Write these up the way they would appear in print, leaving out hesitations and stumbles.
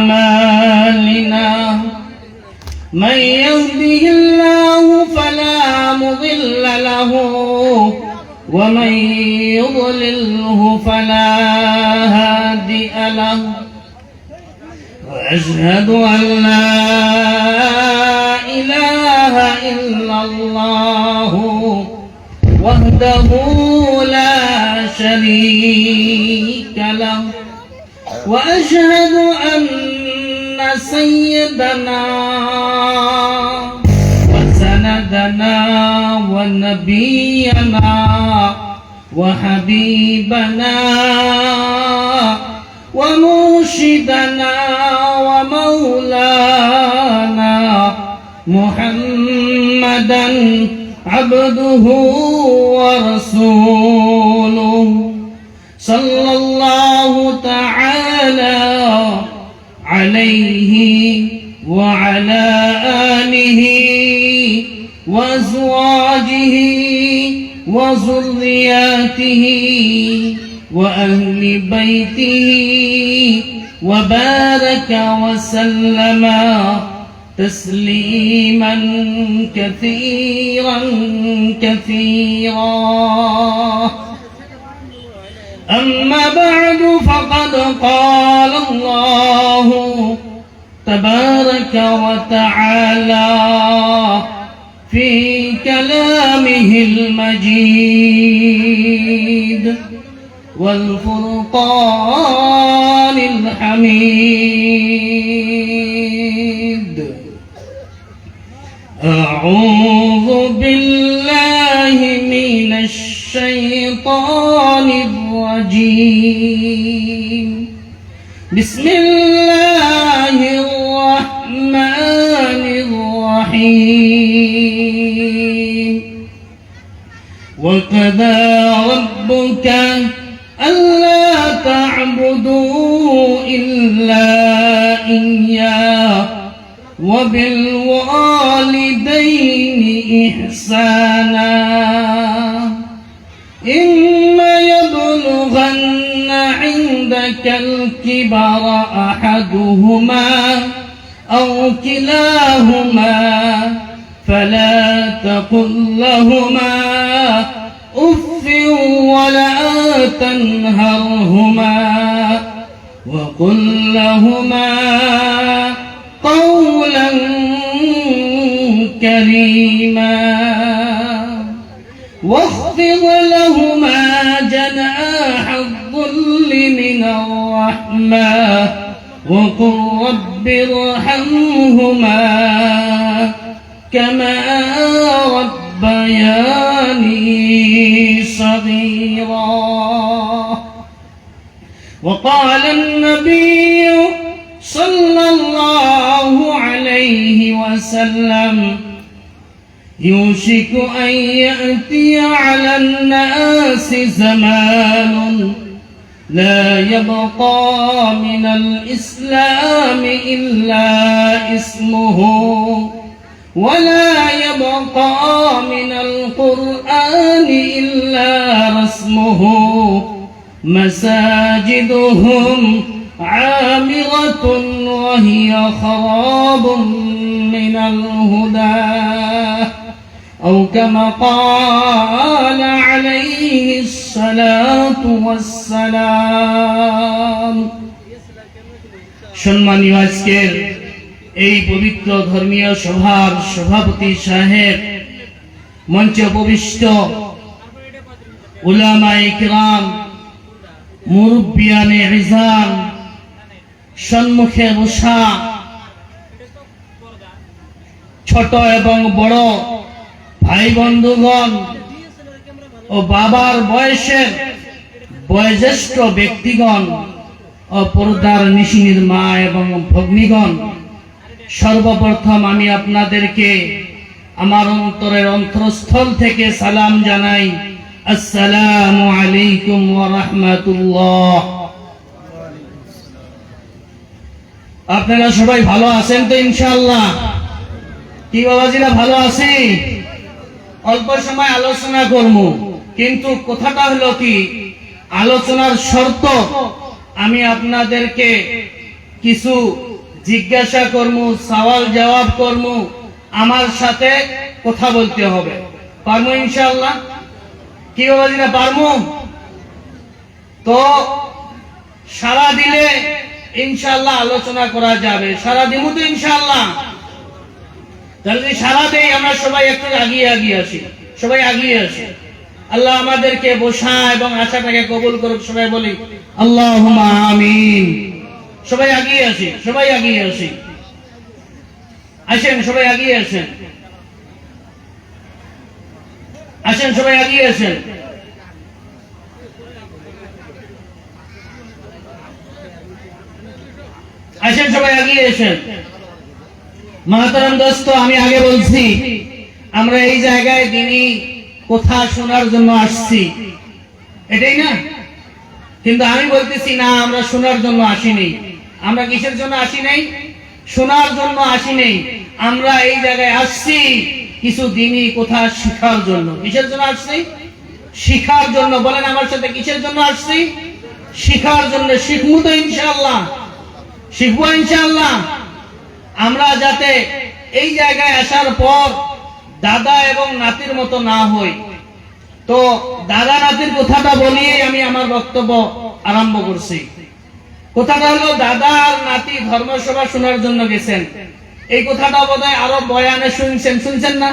أعمالنا من يهده الله فلا مضل له ومن يضلله فلا هادي له وأشهد أن لا إله إلا الله وحده لا شريك له وأشهد أن سيدنا وسندنا ونبينا وحبيبنا ومرشدنا ومولانا محمدا عبده ورسوله صلى الله تعالى عليه وعلى آله وأزواجه وذرياته وأهل بيته وبارك وسلم تسليما كثيرا كثيرا. أما بعد فقد قال الله تبارك وتعالى في كلامه المجيد والفرقان الحميد. أعوذ بالله من الشيطان الرجيم. بسم الله الرحمن الرحيم. وقضى ربك ألا تعبدوا إلا إياه وبالوالدين إحسانا إما يبلغن عندك الكبر أحدهما أو كلاهما فلا تقل لهما أف ولا تنهرهما وقل لهما قولا كريما واخفض لهما جناح الذل من الرحمة وقل رب ارحمهما كما ربياني صغيرا. وقال النبي صلى الله عليه وسلم يوشك أن يأتي على الناس زمان لا يبقى من الإسلام إلا اسمه ولا يبقى من القرآن إلا رسمه مساجدهم عامرة وهي خراب من الهدى أو كما قال عليه الصلاة والسلام. সম্মানীয় আজকের এই পবিত্র ধর্মীয় সভার সভাপতি সাহেব, মঞ্চে উপবিষ্ট উলামায়ে কিরাম, মুরব্বিয়ানে ইজাম, সম্মুখে বসা ছোট এবং বড় ভাই বন্ধুগণ ও বাবার বয়সের বয়োজ্যেষ্ঠ ব্যক্তিগণ ও পর্দার নিশিনীর মা এবং ভগ্নীগণ, সর্বপ্রথম আমি আপনাদেরকে আমার অন্তরের অন্তরস্থল থেকে সালাম জানাই। আসসালামু আলাইকুম ওয়া রাহমাতুল্লাহ। আপনারা সবাই ভালো আছেন তো ইনশাআল্লাহ? কি বাবাজিরা ভালো আছি? অল্প সময় আলোচনা করব, কিন্তু কথাটা হলো কি, আলোচনার শর্ত আমি আপনাদেরকে কিছু জিজ্ঞাসা করমু, সওয়াল জবাব করমু, আমার সাথে কথা বলতে হবে। পারমু ইনশাআল্লাহ? কি বাবাজিরা পারমু? তো সারা দিলে ইনশাআল্লাহ আলোচনা করা যাবে। সারা দিমু তো ইনশাআল্লাহ? তাহলে যদি সারা দেই আমরা সবাই একটু আগিয়ে আগিয়ে আসি, সবাই আগিয়ে আসি। আল্লাহ আমাদেরকে বসা এবং আশাটাকে কবুল করুক। সবাই বলি আল্লাহুম্মা আমিন। সবাই আগিয়ে আসি, সবাই আগিয়ে আসি। আসেন সবাই আগিয়ে আসেন, আসেন সবাই আগিয়ে আসেন। আসেন সবাই আগিয়ে আসেন। মহতরম দোস্ত, আমি আগে বলছি আমরা এই জায়গায় দিনই কথা শোনার জন্য আসছি, এটাই না? কিন্তু আমি বলতেছি না, আমরা শোনার জন্য আসিনি। আমরা কিসের জন্য আসি নাই? শোনার জন্য আসি নাই। আমরা এই জায়গায় আসছি কিছু দিনই কথা শিখার জন্য। কিসের জন্য আসছি? শিখার জন্য। বলেন আমার সাথে, কিসের জন্য আসছি? শিখার জন্য। শিখবো তো ইনশাআল্লাহ, শিখবো ইনশাআল্লাহ। আমরা যাতে এই জায়গায় আসার পর দাদা এবং নাতির মতো না হই। তো দাদা নাতির কথাটা বলিয়ে আমি আমার বক্তব্য আরম্ভ করছি। কথাটা হলো, দাদা আর নাতি ধর্মসভা শোনার জন্য গেছেন। এই কথাটা বোধহয় আরো বয়ানে শুনছেন, শুনছেন না?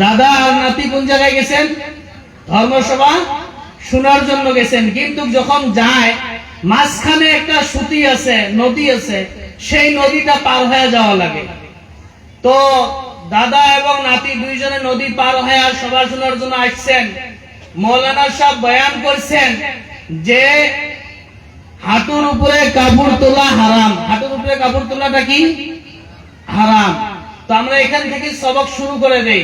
দাদা আর নাতি কোন জায়গায় গেছেন? ধর্মসভা শোনার জন্য গেছেন। কিন্তু যখন যায় মাঝখানে একটা সুতি আছে, নদী আছে, সেই নদীটা পার হয়ে যাওয়া লাগে। তো দাদা এবং নাতি দুইজনে নদী পার হয়ে আর সভা শোনার জন্য আসছেন। মৌলানা সাহেব বয়ান করছেন যে হাঁটুর উপরে কাপড় তোলা হারাম। হাঁটুর উপরে কাপড় তোলাটা কি? হারাম। তো আমরা এখান থেকে সবক শুরু করে দেই।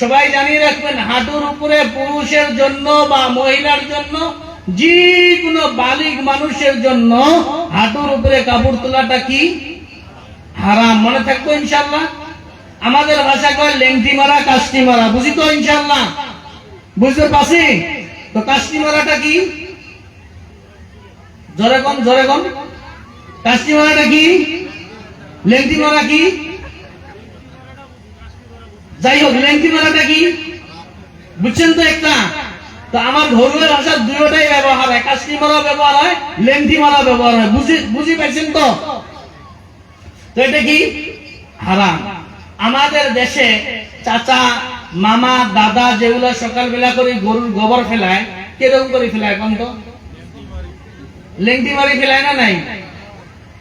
সবাই জানিয়ে রাখবেন, হাঁটুর উপরে পুরুষের জন্য বা মহিলার জন্য, যে কোনো বালিগ মানুষের জন্য হাঁটুর উপরে কাপড় তোলাটা কি? হারাম। মনে থাকবো ইনশাআল্লাহ? আমাদের ভাষা কয় লেংটি মারা, কাস্টি মারা। বুঝি তো ইনশাআল্লাহ? বুঝতে পারছি তো? কাস্টি মারাটা কি? জোরে কম, জোরে কম। কাস্টি মারাটা কি? লেংটি মারা কি? যাই হোক, লেংটি মারাটা কি বুঝছেন তো একটা? তো আমার ঘরোয়া ভাষার দুটোটাই ব্যবহার হয়, কাস্টি মারা ব্যবহার হয়, লেংটি মারা ব্যবহার হয়। বুঝি পাইছেন তো? তো এটা কি? হারাম। আমাদের দেশে চাচা, মামা, দাদা যেগুলো সকালবেলা করে গরুর গোবর ফেলায়, কিরকম করে ফেলায় এখন? তো লেংটি মারি ফেলায় না নাই?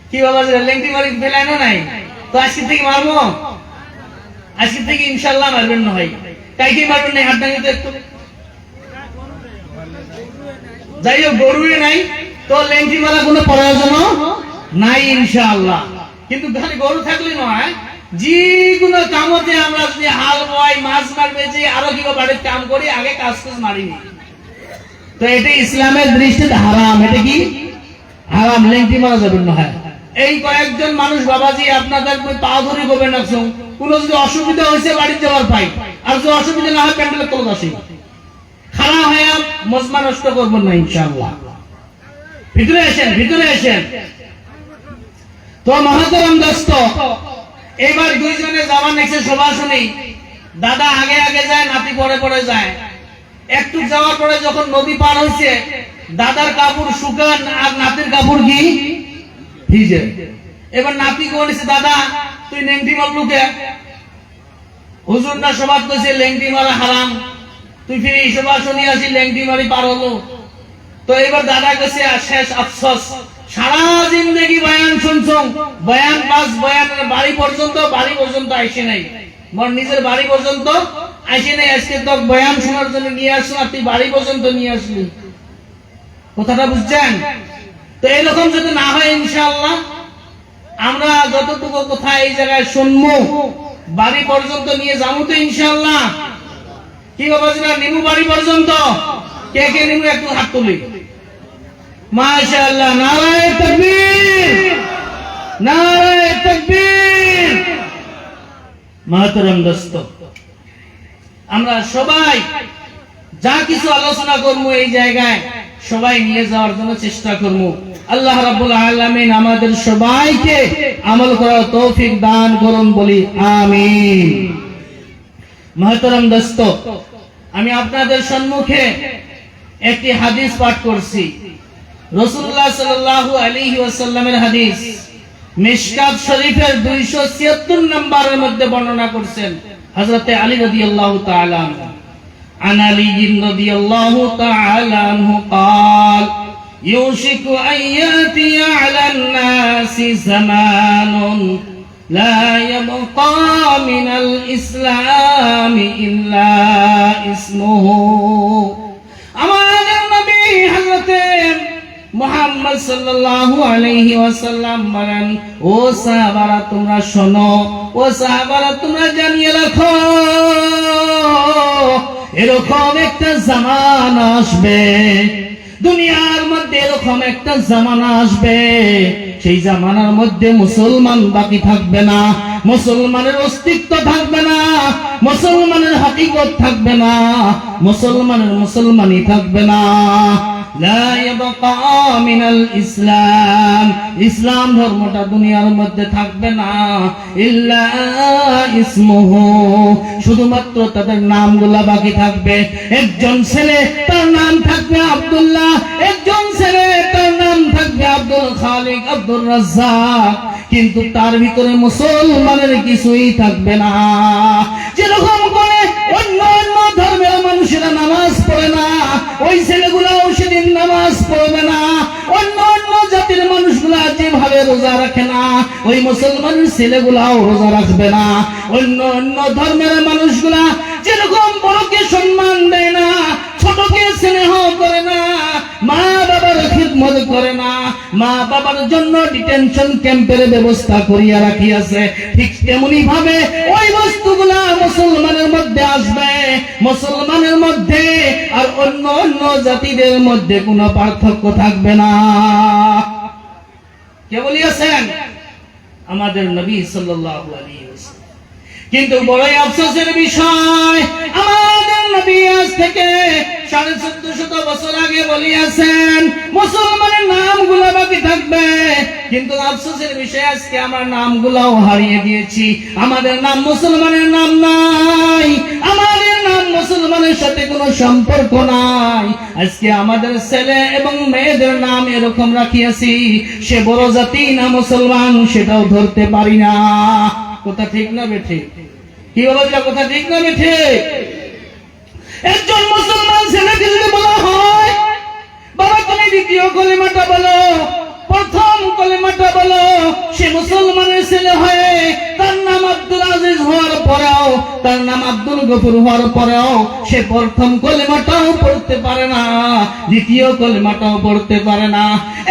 কি বাবা, লেংটি মারি ফেলায় না নাই? তো আজকে থেকে মারবো, আজকে থেকে ইনশাল্লাহ মারবেন না ভাই। তাই কি মারবেন না? হাত ডাঙিতে একটু। যাই হোক, গরুয়ে নাই তো লেংটি মারা কোনো প্রয়োজন নাই ইনশাআল্লাহ। কিন্তু খালি গরু থাকলে নয়, যে কোনো কামতে আমরা যদি হাল বয়, মাছ মারবে, যে আরো কি বাড়ির কাম করি, আগে কাজ কাজ মারিনি। তো এটা ইসলামের দৃষ্টিতে হারাম। এটা কি? হারাম। লেংটি মারা যাবে না। হয় এই কয়েকজন মানুষ বাবাজি আপনাদের পা ধরে করবেন না। কোনো যদি অসুবিধা হয়েছে বাড়িতে যাওয়ার পাই, আর যদি অসুবিধা না হয় প্যান্ডেলের তলব আসি, খারাপ হয়ে মজমা নষ্ট করবেন না ইনশাআল্লাহ। ভিতরে আসেন, ভিতরে আসেন। তো মহতরম দোস্ত, এবার দুইজনে যাওয়ার নেক্সে সভা শুনি। দাদা আগে আগে যায়, নাতি পরে পরে যায়। একটু যাওয়ার পরে যখন নদী পার হয়েছে, দাদার কাপড় শুকান আর নাতির কাপড় কি? ভিজে। এবার নাতি বলেছে, দাদা তুই লেংটি মারলু কে? হুজুর না সবাই কইছে লেংটি মারা হারাম, তুই ফিরে সভা শুনি আসি লেংটি মারি পার হলো। তো এবার দাদা কইছে, শেষ আফসোস, সারা জিন্দগি বয়ান শুনছো, বয়ান পাস, বয়ানের বাড়ি পর্যন্ত আইসে নাই। মোর নিজের বাড়ি পর্যন্ত আইসে নাই। আজকে তো বয়ান শোনার জন্য নিয়ে আসছো, আর তুই বাড়ি পর্যন্ত নিয়ে আসলি। কথাটা বুঝছেন? তো এরকম যদি না হয় ইনশাআল্লাহ, আমরা যতটুকু কথা এই জায়গায় শুনবো বাড়ি পর্যন্ত নিয়ে যাবো তো ইনশাআল্লাহ। কি বাবাজিরা, নিমু বাড়ি পর্যন্ত? কে কে নিমু একটু হাত তুলি। মাশাআল্লাহ, নারায়ে তাকবীর, নারায়ে তাকবীর। মাহতরম দোস্ত, আমরা সবাই যা কিছু আলোচনা করবো এই জায়গায় সবাই নিয়ে যাওয়ার জন্য চেষ্টা করবো। আল্লাহ রাব্বুল আলামিন আমাদের সবাইকে আমল করার তৌফিক দান করুন, বলি আমিন। মুহতারাম দোস্ত, আমি আপনাদের সম্মুখে একটি হাদিস পাঠ করছি। রাসূলুল্লাহ সাল্লাল্লাহু আলাইহি ওয়াসাল্লামের হাদিস, মিশকাত শরীফের 276 নম্বরের মধ্যে বর্ণনা করছেন হযরত আলী রাদিয়াল্লাহু তাআলা আনহু। عن علي رضي الله تعالى عنه قال يوشك أن يأتي على الناس زمان لا يبقى من الإسلام إلا اسمه। আমাদের নবী হযরত মুহাম্মদ সাল্লাল্লাহু আলাইহি ওয়াসাল্লাম বলেন, ও সাহাবারা তোমরা শোনো, ও সাহাবারা তোমরা জানিয়ে রাখো, এরকম একটা জামানা আসবে, দুনিয়ার মধ্যে এরকম একটা জামানা আসবে, সেই জামানার মধ্যে মুসলমান বাকি থাকবে না, মুসলমানের অস্তিত্ব থাকবে না, মুসলমানের হাকিকত থাকবে না, মুসলমানই থাকবে না। লা ইয়াবকা মিনাল ইসলাম, ইসলাম ধর্মটা দুনিয়ার মধ্যে থাকবে না, ইল্লা ইসমুহু, শুধুমাত্র তাদের নামগুলা বাকি থাকবে। একজন ছেলে তার নাম থাকবে আব্দুল্লাহ, একজন ছেলে তার নাম থাকবে আব্দুল খালিক, আব্দুর রাজ্জাক, কিন্তু তার ভিতরে মুসলমানের কিছুই থাকবে না। যেরকম করে অন্য অন্য ধর্মের মানুষেরা নামাজ পড়ে না, ওই ছেলেগুলাও সেদিন নামাজ পড়বে না। অন্য অন্য জাতির মানুষগুলা যেভাবে রোজা রাখে না, ওই মুসলমানের ছেলেগুলাও রোজা রাখবে না। অন্য অন্য ধর্মের মানুষগুলা যেরকম বড়কে সম্মান দেয় না, ছোটকে স্নেহ করে না, মা বাবার খিদমত করে না, মা বাবার জন্য ডিটেনশন ক্যাম্পের ব্যবস্থা করিয়া রাখিয়াছে, ঠিক তেমনি ভাবে ওই বস্তুগুলা মুসলমানের মধ্যে আসবে। মুসলমানের মধ্যে আর অন্য অন্য জাতিদের মধ্যে কোনো পার্থক্য থাকবে না। কে বলিয়াছেন? আমাদের নবী সাল্লাল্লাহু আলাইহি ওয়াসাল্লাম। কিন্তু বড়ই আফসোসের বিষয়, আমাদের নবী আজ থেকে 1450 বছর আগে বলিয়াছেন মুসলমানের নামগুলো বাকি থাকবে, কিন্তু আফসোসের বিষয় আজকে আমার নামগুলোও হারিয়ে দিয়েছি। আমাদের নাম মুসলমানের নাম নাই, আমাদের নাম মুসলমানের সাথে কোনো সম্পর্ক নাই। আজকে আমাদের ছেলে এবং মেয়েদের নাম এরকম রাখিয়াছি, সে বড় জাতি না মুসলমান সেটাও ধরতে পারি না। কথা ঠিক না বেঠে? কি বলা যায়? কথা ঠিক না বেঠে? একজন মুসলমান ছেলেকে যদি বলা হয়, বাবা তুমি দ্বিতীয় কলিমাটা বলো, প্রথম কলিমাটা বলো, সে মুসলমানের ছেলে হয়ে তার নাম আব্দুল আজিজ হওয়ার পরেও, তার নাম আব্দুল গফুর হওয়ার পরেও সে প্রথম কলিমাটাও পড়তে পারে না, দ্বিতীয় কলিমাটাও পড়তে পারে না।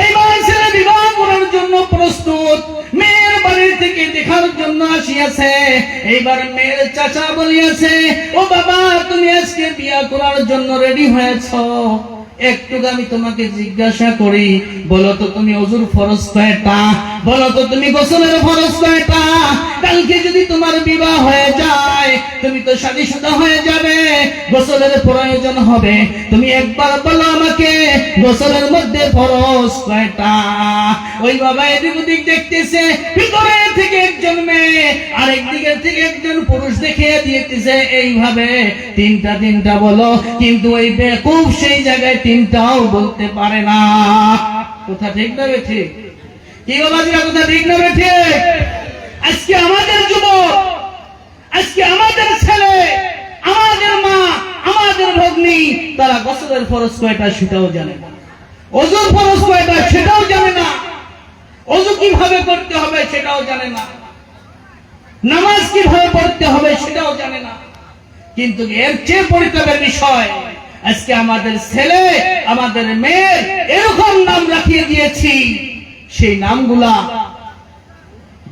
এইবার ছেলে বিবাহ করার জন্য প্রস্তুত, মেয়ের বাড়ির থেকে দেখার জন্য আসিয়াছে। এইবার মেয়ের চাচা বলিয়াছে, ও বাবা তুমি আজকে বিয়া করার জন্য রেডি হয়েছো, একটু আমি তোমাকে জিজ্ঞাসা করি, বলো তো তুমি ওযুর ফরজ কয়টা, বলো তো তুমি গোসলের ফরজ কয়টা? কালকে যদি তোমার বিবাহ হয়ে যায়, তুমি তো শাদীশুদা হয়ে যাবে, গোসলের প্রয়োজন হবে, তুমি একবার বলো আমাকে গোসলের মধ্যে ফরজ কয়টা? ওই বাবা এদিক ওদিক দেখতেছে, ভিতরে থেকে একজন মেয়ে আরেক দিকে থেকে একজন পুরুষ দেখিয়ে দিতেছে, এইভাবে তিনটা বলো, কিন্তু ওই বেকুব সেই জায়গায় তিনটাও বলতে পারে না। কথা ঠিক না বেঠিক? কি বাবাজিরা কথা ঠিক না বেঠিক? আজকে আমাদের যুবক, আজকে আমাদের ছেলে, আমাদের মা, আমাদের ভগ্নী, তারা গোসলের ফরজ কয়টা সেটাও জানে না, ওযুর ফরজ কয়টা সেটাও জানে না, ওযু কিভাবে করতে হবে সেটাও জানে না, নামাজ কিভাবে পড়তে হবে সেটাও জানে না। কিন্তু এর চেয়ে পরিতাপের বিষয়, আজকে আমাদের ছেলে আমাদের মেয়ে এরকম নাম রাখিয়ে দিয়েছি, সেই নামগুলা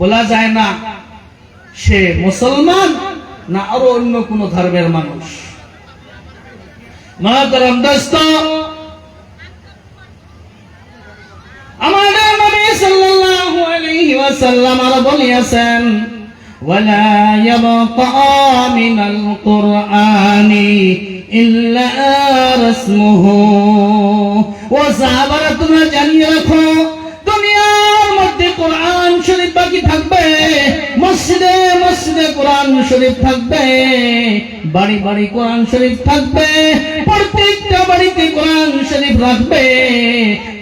বলা যায় না সে মুসলমান না আরো অন্য কোন ধর্মের মানুষ। মহতরম দোস্ত, আমাদের নবী সাল্লাল্লাহু আলাইহি ওয়াসাল্লাম আরো বলিয়াছেন, ওয়ালা ইয়াবকা মিনাল কুরআনি ইল্লা রাসমুহু। ও সাহাবারা তোমরা জানিয়ে রাখো, কোরআন শরীফ থাকবে, বাড়ি বাড়ি কোরআন শরীফ থাকবে, প্রত্যেকটা বাড়িতে কোরআন শরীফ রাখবে,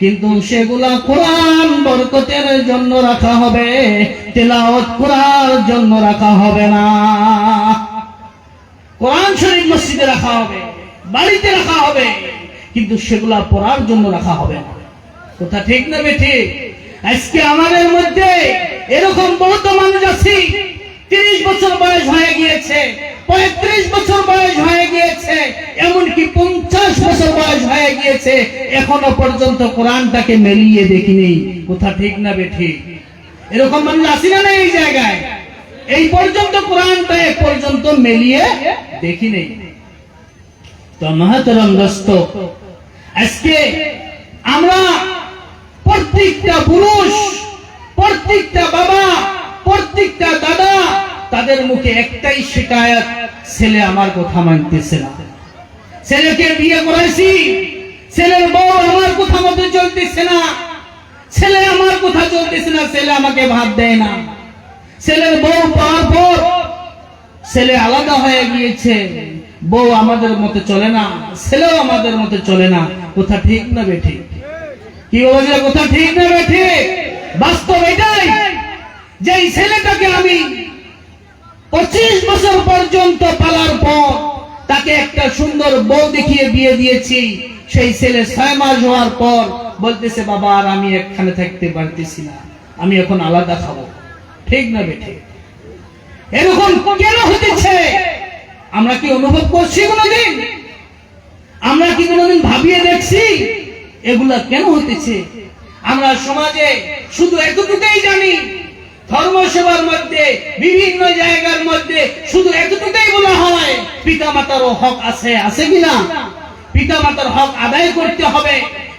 কিন্তু সেগুলা কোরআন বরকতের জন্য রাখা হবে, তেলাওয়াত করার জন্য রাখা হবে না। কোরআন শরীফ মসজিদে রাখা হবে, বাড়িতে রাখা হবে, কিন্তু সেগুলা পড়ার জন্য রাখা হবে না। কথা ঠিক না বেঠিক? আজকে আমাদের মধ্যে এরকম বহুত মানুষ আছে, 30 বছর বয়স হয়ে গিয়েছে, 35 বছর বয়স হয়ে গিয়েছে, এমনকি 50 বছর বয়স হয়ে গিয়েছে, এখনো পর্যন্ত কোরআনটাকে মেলিয়ে দেখিনি। কথা ঠিক না বেঠিক? এরকম মানুষ আছে না এই জায়গায়? এই পর্যন্ত কোরআনটা এ পর্যন্ত মেলিয়ে দেখি নেই। তো মহতরম দোস্ত, আজকে আমরা প্রত্যেকটা পুরুষ, প্রত্যেকটা বাবা, প্রত্যেকটা দাদা, তাদের মুখে একটাই শিকায়ত, ছেলে আমার কথা মানতেছে না। ছেলেকে বিয়ে করাইছি, ছেলের বউ আমার কথা মতো চলতেছে না, ছেলে আমার কথা চলতেছে না, ছেলে আমাকে ভাত দেয় না। ছেলের বউ পাওয়ার পর ছেলে আলাদা হয়ে গিয়েছে, বউ আমাদের মতো চলে না, ছেলেও আমাদের মতো চলে না। কথা ঠিক না বেঠিক? কি বলছে? কথা ঠিক না বেঠিক? বাস্তব এটাই যে এই ছেলেটাকে আমি 25 বছর পর্যন্ত পালার পর তাকে একটা সুন্দর বউ দেখিয়ে বিয়ে দিয়েছি, সেই ছেলে 6 মাস হওয়ার পর বলতেছে, বাবা আর আমি একখানে থাকতে পারতেছি না, আমি এখন আলাদা খাবো। ঠিক না বেঠিক? এরকম কেন হতেছে? আমরা কি অনুভব করছি কোনদিন? আমরা কি কোনদিন ভাবিয়ে দেখছি এগুলা কেন হতেছে? আমরা সমাজে শুধু এতটুকুই জানি, ধর্ম সেবার মধ্যে বিভিন্ন জায়গার মধ্যে শুধু এতটুকুই বলা হয়, পিতামাতারও হক আছে, আছে কিনা? পিতামাতার হক আদায় করতে হবে,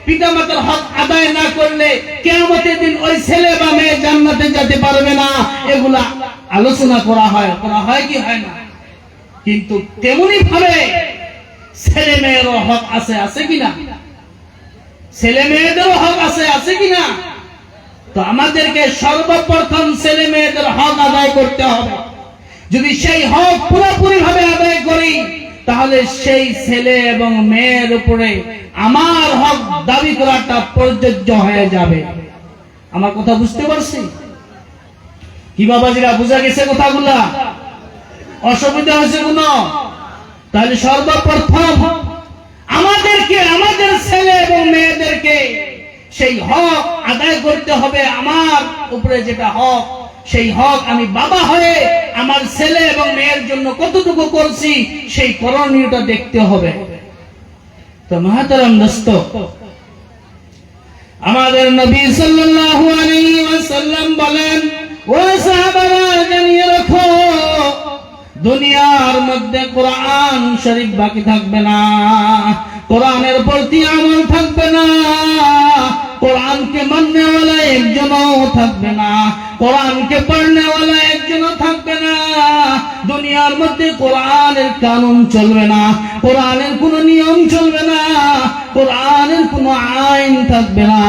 পিতামাতার হক আদায় না করলে কিয়ামতের দিন ওই ছেলে বা মেয়ে জান্নাতে যেতে পারবে না। এগুলা আলোচনা করা হয় কি হয় না? কিন্তু তেমনি ভাবে ছেলে মেয়েরও হক আছে, আছে কিনা? ছেলে মেয়েদেরও হক আছে, আছে কিনা? তো আমাদেরকে সর্বপ্রথম ছেলে মেয়েদের হক আদায় করতে হবে। যদি সেই হক পুরোপুরি ভাবে আদায় করি, তাহলে সেই ছেলে এবং মেয়ের উপরে আমার হক দাবি করাটা প্রযোজ্য হয়ে যাবে। আমার কথা বুঝতে পারছি? কি বাবাজিরা, বুঝা গেছে কথাগুলা? অসুবিধা হয়েছে কোন? তাহলে সর্বপ্রথম আমাদেরকে, আমাদের ছেলে এবং মেয়েদেরকে সেই হক আদায় করতে হবে। আমার উপরে যেটা হক, সেই হক আমি বাবা হয়ে আমার ছেলে এবং মেয়ের জন্য কতটুকু করছি, সেই করণীয়টা দেখতে হবে। তো মহতরম দোস্ত, আমাদের নবী সাল্লাল্লাহু আলাইহি ওয়াসাল্লাম বলেন, ও সাহাবারা জানিয়ে রাখো, দুনিয়ার মধ্যে কোরআন শরীফ বাকি থাকবে না, কোরআনের প্রতি আমল থাকবে না, কোরআনকে মাননে वाला একজনও থাকবে না, কোরআনকে পড়নে वाला একজনও থাকবে না। দুনিয়ার মধ্যে কোরআনের কানুন চলবে না, কোরআনের কোন নিয়ম চলবে না, কোরআনের কোন আইন থাকবে না,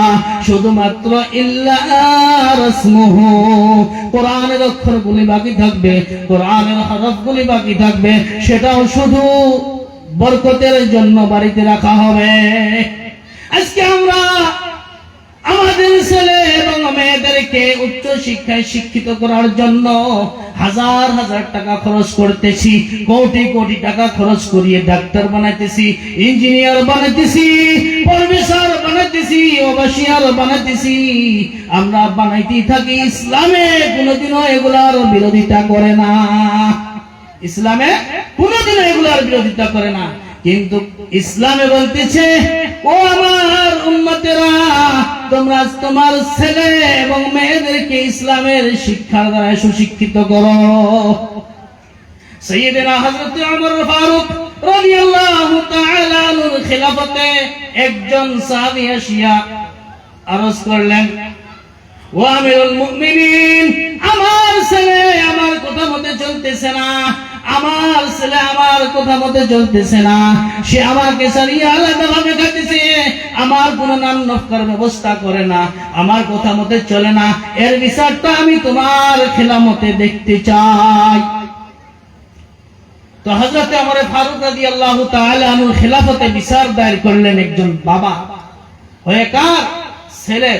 শুধুমাত্র ইল্লা রাসমুহু, কোরআনের অক্ষরগুলি বাকি থাকবে, কোরআনের হরফগুলি বাকি থাকবে, সেটাও শুধু বরকতের জন্য বাড়িতে রাখা হবে। আজকে আমরা আমাদের ছেলে এবং মেয়েদেরকে উচ্চ শিক্ষায় শিক্ষিত করার জন্য হাজার হাজার টাকা খরচ করতেছি, কোটি কোটি টাকা খরচ করিয়ে ডাক্তার বানাইতেছি, ইঞ্জিনিয়ার বানাইতেছি, প্রফেসর বানাইতেছি, ওবাসিয়ার বানাইতেছি। আমরা বানাইতেই থাকি। ইসলামে কোনোদিনও এগুলার বিরোধিতা করে না, ইসলামে কোনোদিনও এগুলার বিরোধিতা করে না। কিন্তু ইসলামে বলতেছে, ও আমার উম্মতেরা, তোমরা তোমার ছেলে এবং মেয়েদেরকে ইসলামের শিক্ষার দ্বারা সুশিক্ষিত করো। সাইয়েদনা হযরত ওমর ফারুক রাদিয়াল্লাহু তাআলা আনহুর খিলাফতে একজন সাহাবী আসিয়া আরজ করলেন, ও আমিরুল মুমিনিন, আমার ছেলে আমার কথা মতে চলতেছে না, আমার ছেলে আমার কথা মতে চলতেছে না, সে আমাকে ছাড়িয়ে আলাদা ভাবে খাইতেছে, আমার কোন নাম নফকার ব্যবস্থা করে না, আমার কথা মতে চলে না, এর বিচারটা আমি তোমার খেলামতে দেখতে চাই। তো হযরত ওমর ফারুক রাদিয়াল্লাহু তাআলা আনহুর খেলাফতে বিচার দায়ের করলেন একজন বাবা হয়ে, কার? ছেলে।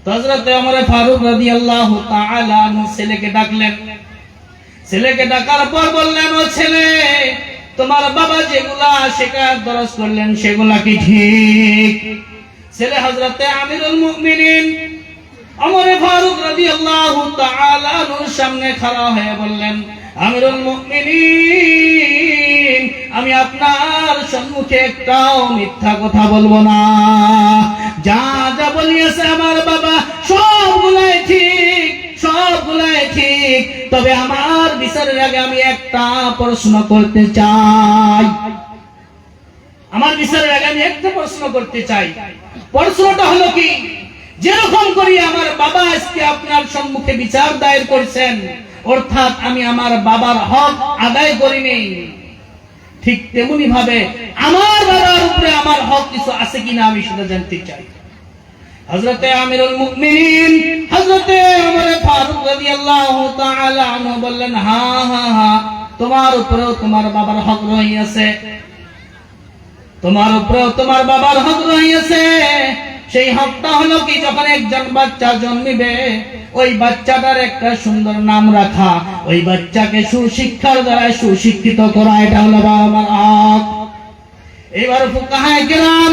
তো হযরত ওমর ফারুক রাদিয়াল্লাহু তাআলা আনহু ছেলেকে ডাকলেন। ছেলেকে ডাকার পর বললেন, ও ছেলে, তোমার বাবা যেগুলা শিকায়ত দরজ করলেন সেগুলা কি ঠিক? ছেলে হযরত আমিরুল মুমিনিন ওমর ফারুক রাদিয়াল্লাহু তাআলা আনহুর সামনে খাড়া হয়ে বললেন, আমিরুল মুমিনিন, আমি আপনার সম্মুখে একটাও মিথ্যা কথা বলবো না। যা যা বলিয়েছে আমার বাবা সবগুলাই ঠিক, সবগুলাই ঠিক। তবে আমার বিচারের আগে আমি একটা প্রশ্ন করতে চাই। আমার বিচারের আগে আমি একটা প্রশ্ন করতে চাই। প্রশ্নটা হলো কি, যেরকম করি আমার বাবা আজকে আপনার সম্মুখে বিচার দায়ের করছেন, অর্থাৎ আমি আমার বাবার হক আদায় করিনি, ঠিক তেমনি ভাবে আমার বাবার উপরে আমার হক কিছু আছে কিনা আমি সেটা জানতে চাই। হযরতে আমিরুল মুমিনিন হযরতে ওমর ফারুক রাদিয়াল্লাহু তাআলা আনহু বললেন, হ্যাঁ হ্যাঁ হ্যাঁ, তোমার উপরেও তোমার বাবার হক রহিয়াছে, তোমার উপরেও তোমার বাবার হক রহিয়াছে। সেই হকটা হলো কি, যখন একজন বাচ্চা জন্মিবে ওই বাচ্চাটার একটা সুন্দর নাম রাখা, ওই বাচ্চাকে সুশিক্ষার দ্বারা সুশিক্ষিত করা, এটা হলো বাবা মার হক। এবার ফুকাহায়ে কেরাম,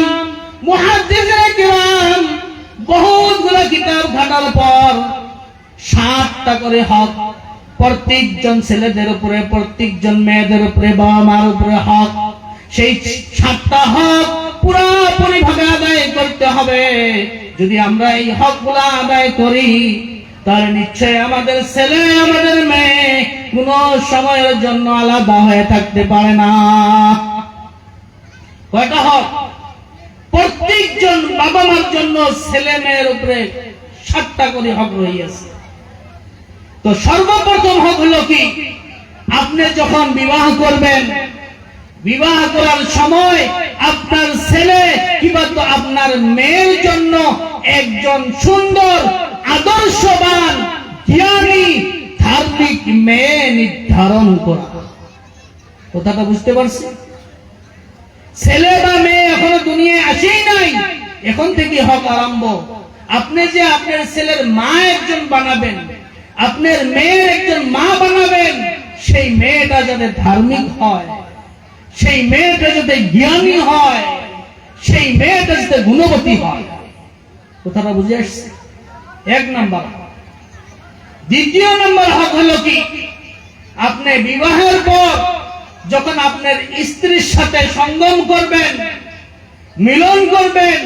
মুহাদ্দিসে কেরাম বহুতগুলো কিতাব ঘাটার পর 7টা করে হক প্রত্যেকজন ছেলেদের উপরে, প্রত্যেকজন মেয়েদের উপরে, বাবা মার উপরে হক। সেই 7টা হক পুরোপুরি ভাবে আদায় করতে হবে। যদি আমরা এই হকগুলো আদায় করি তাহলে নিশ্চয় আমাদের ছেলে আমাদের মেয়ে কোন সময়ের জন্য আলাদা হয়ে থাকতে পারে না। কয়টা হক? প্রত্যেকজন বাবা মার জন্য ছেলে মেয়ের উপরে 7টা করে হক রয়েছে। তো সর্বপ্রথম হক হলো কি, আপনি যখন বিবাহ করবেন, বিবাহ করার সময় আপনার ছেলে কিংবা তো আপনার মেয়ের জন্য একজন সুন্দর আদর্শবান জ্ঞানী ধার্মিক মেয়ে নির্ধারণ করা। কথাটা বুঝতে পারছেন? ছেলে বা মেয়ে এখনো দুনিয়ায় আসেই নাই, এখন থেকে হক আরম্ভ। আপনি যে আপনার ছেলের মা একজন বানাবেন, আপনার মেয়ের একজন মা বানাবেন, সেই মেয়েটা যাতে ধার্মিক হয়, সেই মেয়েটা যাতে জ্ঞানী হয়, সেই মেয়েটা যাতে গুণবতী হয়। কথাটা বুঝে আসছে? 1 নাম্বার। দ্বিতীয় নাম্বার হক হলো কি, আপনি বিবাহের পর যখন আপনার স্ত্রীর সাথে সঙ্গম করবেন, মিলন করবেন,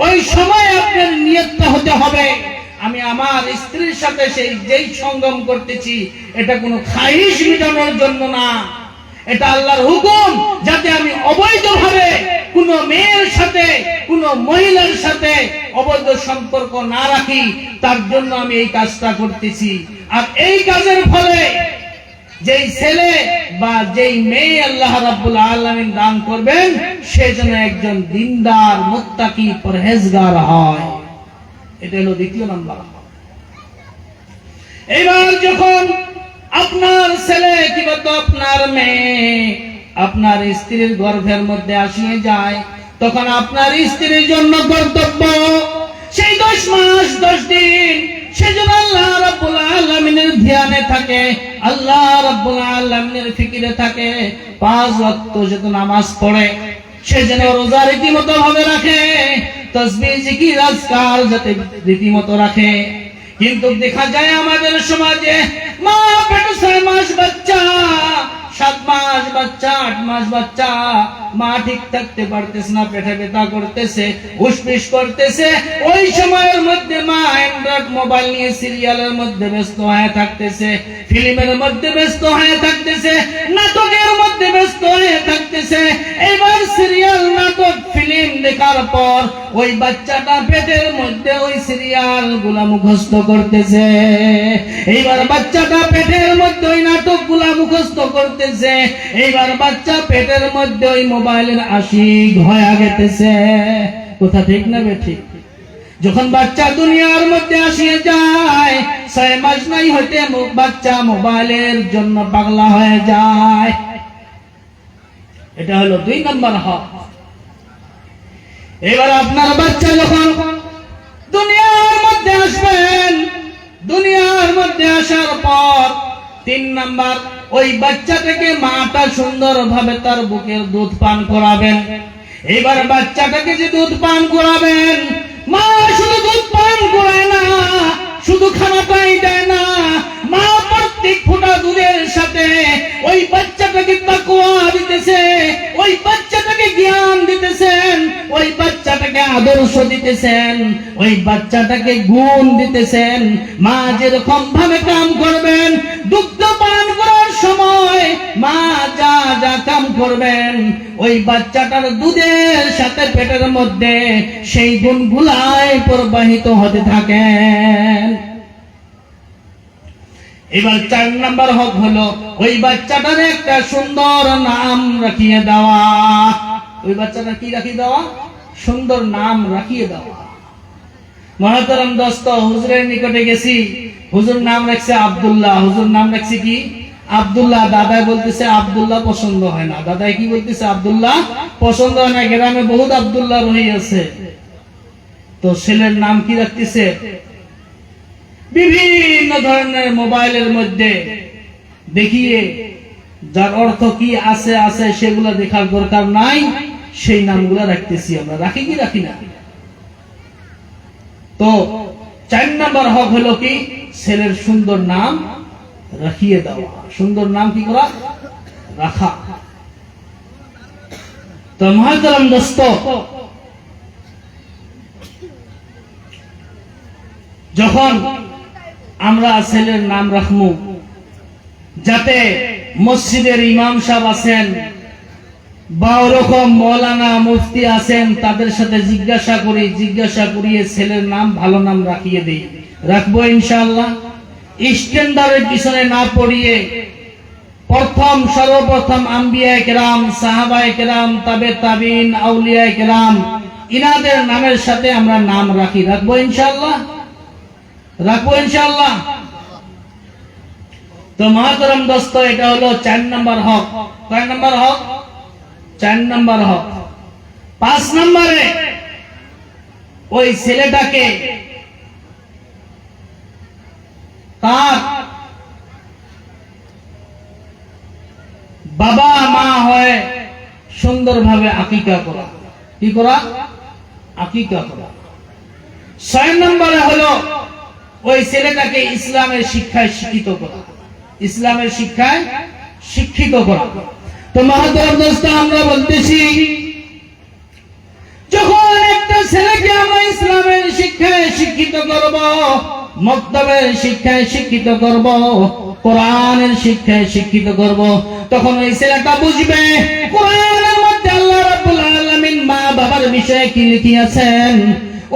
ওই সময় আপনার নিয়তটা হতে হবে আমি আমার স্ত্রীর সাথে সেই যেই সঙ্গম করতেছি এটা কোনো খাইশ মিটানোর জন্য না, এটা আল্লাহর হুকুম, যাতে আমি অবৈধভাবে কোন মেয়ের সাথে কোন মহিলার সাথে অবৈধ সম্পর্ক না রাখি, তার জন্য আমি এই কাজটা করতেছি। আর এই কাজের ফলে যেই ছেলে বা যেই মেয়ে আল্লাহ রাব্বুল আলামিন দান করবেন, সে যেন একজন দিনদার, মুত্তাকি, পরহেজগার হয়। এটা হলো দ্বিতীয় নাম্বার। এবার যখন আপনার ছেলে কিংবা তো আপনার মেয়ে আপনার স্ত্রীর গর্ভের মধ্যে আসিয়ে যায়, তখন আপনার স্ত্রীর জন্য কর্তব্য সেই 10 মাস 10 দিন সেজন্য আল্লাহ রাব্বুল আলামিনের ধ্যানে থাকে, আল্লাহ রাব্বুল আলামিনের ফিকিরে থাকে, 5 ওয়াক্ত যত নামাজ পড়ে, সেজন্য রোজা রীতিমতো ভাবে রাখে, তাসবিহ জিকির আজকার যাতে রীতিমতো রাখে। কিন্তু দেখা যায় আমাদের সমাজে মা পেটে 6 মাস বাচ্চা, 7 মাস বাচ্চা, 8 মাস বাচ্চা, মা ঠিক থাকতে পারতেছে না, পেটে ব্যথা করতেছে, উসপিস করতেছে, ওই সময়ের মধ্যে মা অ্যান্ড্রয়েড মোবাইল নিয়ে সিরিয়ালের মধ্যে ব্যস্ত হয়ে থাকতেছে, ফিল্মের মধ্যে ব্যস্ত হয়ে থাকতেছে, নাটকের মধ্যে ব্যস্ত হয়ে থাকতেছে। এইবার সিরিয়াল, নাটক, ফিল্ম দেখার পর ওই বাচ্চাটা পেটের মধ্যে ওই সিরিয়াল গুলা মুখস্থ করতেছে, এইবার বাচ্চাটা পেটের মধ্যে ওই নাটক গুলা মুখস্থ করতেছে, এইবার বাচ্চা পেটের মধ্যে ওই মোবাইলের আশিক হয়ে গেতেছে। কথা ঠিক না বেঠিক? যখন বাচ্চা দুনিয়ার মধ্যে আসিয়ে যায়, 6 মাস নাই হইতে বাচ্চা মোবাইলের জন্য পাগলা হয়ে যায়। এটা হলো 2 নম্বর হক। এবার আপনার বাচ্চা যখন দুনিয়ার মধ্যে আসবেন, দুনিয়ার মধ্যে আসার পর 3 নম্বর ওই বাচ্চাটাকে মাটা সুন্দরভাবে তার বুকের দুধ পান করাবেন। এবার বাচ্চাটাকে যে দুধ পান করাবেন, মা শুধু দুধ পান করায় না, শুধু খানাটাই দেয় না, মা প্রত্যেক ফোঁটা দুধের সাথে ওই বাচ্চাটাকে তাকওয়া দিতেছে, ওই বাচ্চাটাকে জ্ঞান দিতেছেন, ওই বাচ্চাটাকে আদর্শ দিতেছেন, ওই বাচ্চাটাকে গুণ দিতেছেন। মা যেরকম ভাবে কাম করবেন, দুগ্ধ পান করার সময় মা যা যা কাম করবেন, ওই বাচ্চাটার দুধের সাথে পেটের মধ্যে সেই গুণগুলাই প্রবাহিত হতে থাকেন। এবার 4 নম্বর হক হলো ওই বাচ্চাটার একটা সুন্দর নাম রাখিয়ে দেওয়া। ওই বাচ্চাটা কি রাখিয়ে দেওয়া? সুন্দর নাম রাখিয়ে দেওয়া। মহতরম দোস্ত, হুজুরের নিকটে গেছি, হুজুর নাম রাখছে আব্দুল্লাহ। হুজুর নাম রাখছে কি? আব্দুল্লাহ। দাদাই বলতেছে আব্দুল্লাহ পছন্দ হয় না। দাদাই কি বলতেছে? আব্দুল্লাহ পছন্দ হয় না। গ্রামে বহুত আব্দুল্লাহ রহিয়াছে। তো ছেলের নাম কি রাখতেছে? বিভিন্ন ধরনের মোবাইলের মধ্যে দেখিয়ে যার অর্থ কি আছে আছে সেগুলো দেখার দরকার নাই, সেই নামগুলো রাখতেছি আমরা। রাখি কি রাখি না? তো 4 নম্বর হক হলো কি? ছেলের সুন্দর নাম রাখিয়ে দেওয়া। সুন্দর নাম কি করা? রাখা। তো মহতরম দোস্ত, যখন আমরা ছেলের নাম রাখবো, যাতে মসজিদের ইমাম সাহেব আছেন বা ওরকম মৌলানা মুফতি আছেন, তাদের সাথে জিজ্ঞাসা করিয়ে ছেলের নাম ভালো নাম রাখিয়ে দেই। রাখবো ইনশাআল্লাহ। স্ট্যান্ডার্ডের পিছনে না পড়িয়ে সর্বপ্রথম আম্বিয়ায়ে কেরাম, সাহাবায়ে কেরাম, তাবে তাবিন, আউলিয়ায়ে কেরাম, ইনাদের নামের সাথে আমরা নাম রাখি। রাখবো ইনশাআল্লাহ। রাখবো ইনশাআল্লাহ। তো মহতরম দোস্ত, এটা হলো 4 নম্বর হক। কয় নম্বর হক? 4 নম্বর হক। 5 নম্বরে ওই ছেলেটাকে তার বাবা মা হয় সুন্দরভাবে আকিকা করা। কি করা? আকিকা করা। 6 নম্বরে হলো ওই ছেলেটাকে ইসলামের শিক্ষায় শিক্ষিত করা। ইসলামের শিক্ষায় শিক্ষিত করা। তো মহতরম দোস্ত, আমরা বলতেছি, যখন একটা ছেলেকে আমরা ইসলামের শিক্ষায় শিক্ষিত করব, মক্তবের শিক্ষায় শিক্ষিত করব, কোরআনের শিক্ষায় শিক্ষিত করব, তখন ওই ছেলেটা বুঝবে কোরআনের মধ্যে আল্লাহ রাব্বুল আলামিন মা বাবার বিষয়ে কি লিখিয়েছেন।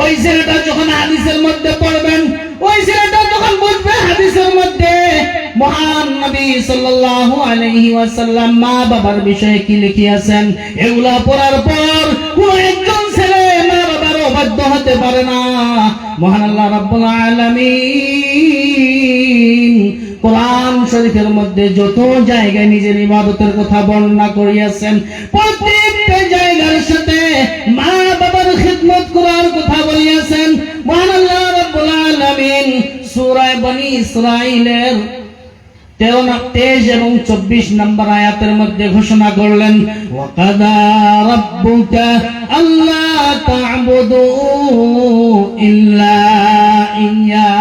ওই ছেলেটা যখন হাদিসের মধ্যে পড়বেন, ওই ছেলেটা যখন বুঝবে হাদিসের মধ্যে মহান নবী সাল্লাল্লাহু আলাইহি ওয়াসাল্লাম মা বাবার বিষয়ে কি লিখিয়েছেন, এগুলা পড়ার পর কোন একজন ছেলে মা বাবার অবাধ্য হতে পারে না। মহান আল্লাহ রাব্বুল আলামিন কোরআন শরীফের মধ্যে যত জায়গায় নিজের ইবাদতের কথা বর্ণনা করিয়াছেন, প্রত্যেকটা জায়গার সাথে মা বাবার খিদমত করার কথা বলিয়াছেন। মহান আল্লাহ রাব্বুল আলামিন সূরা বনী ইসরাঈলের 13 এবং 24 নম্বর আয়াতের মধ্যে ঘোষণা করলেন, ওয়াকাদা রাব্বুকা আল্লা তা'বুদু ইল্লা ইয়্যা।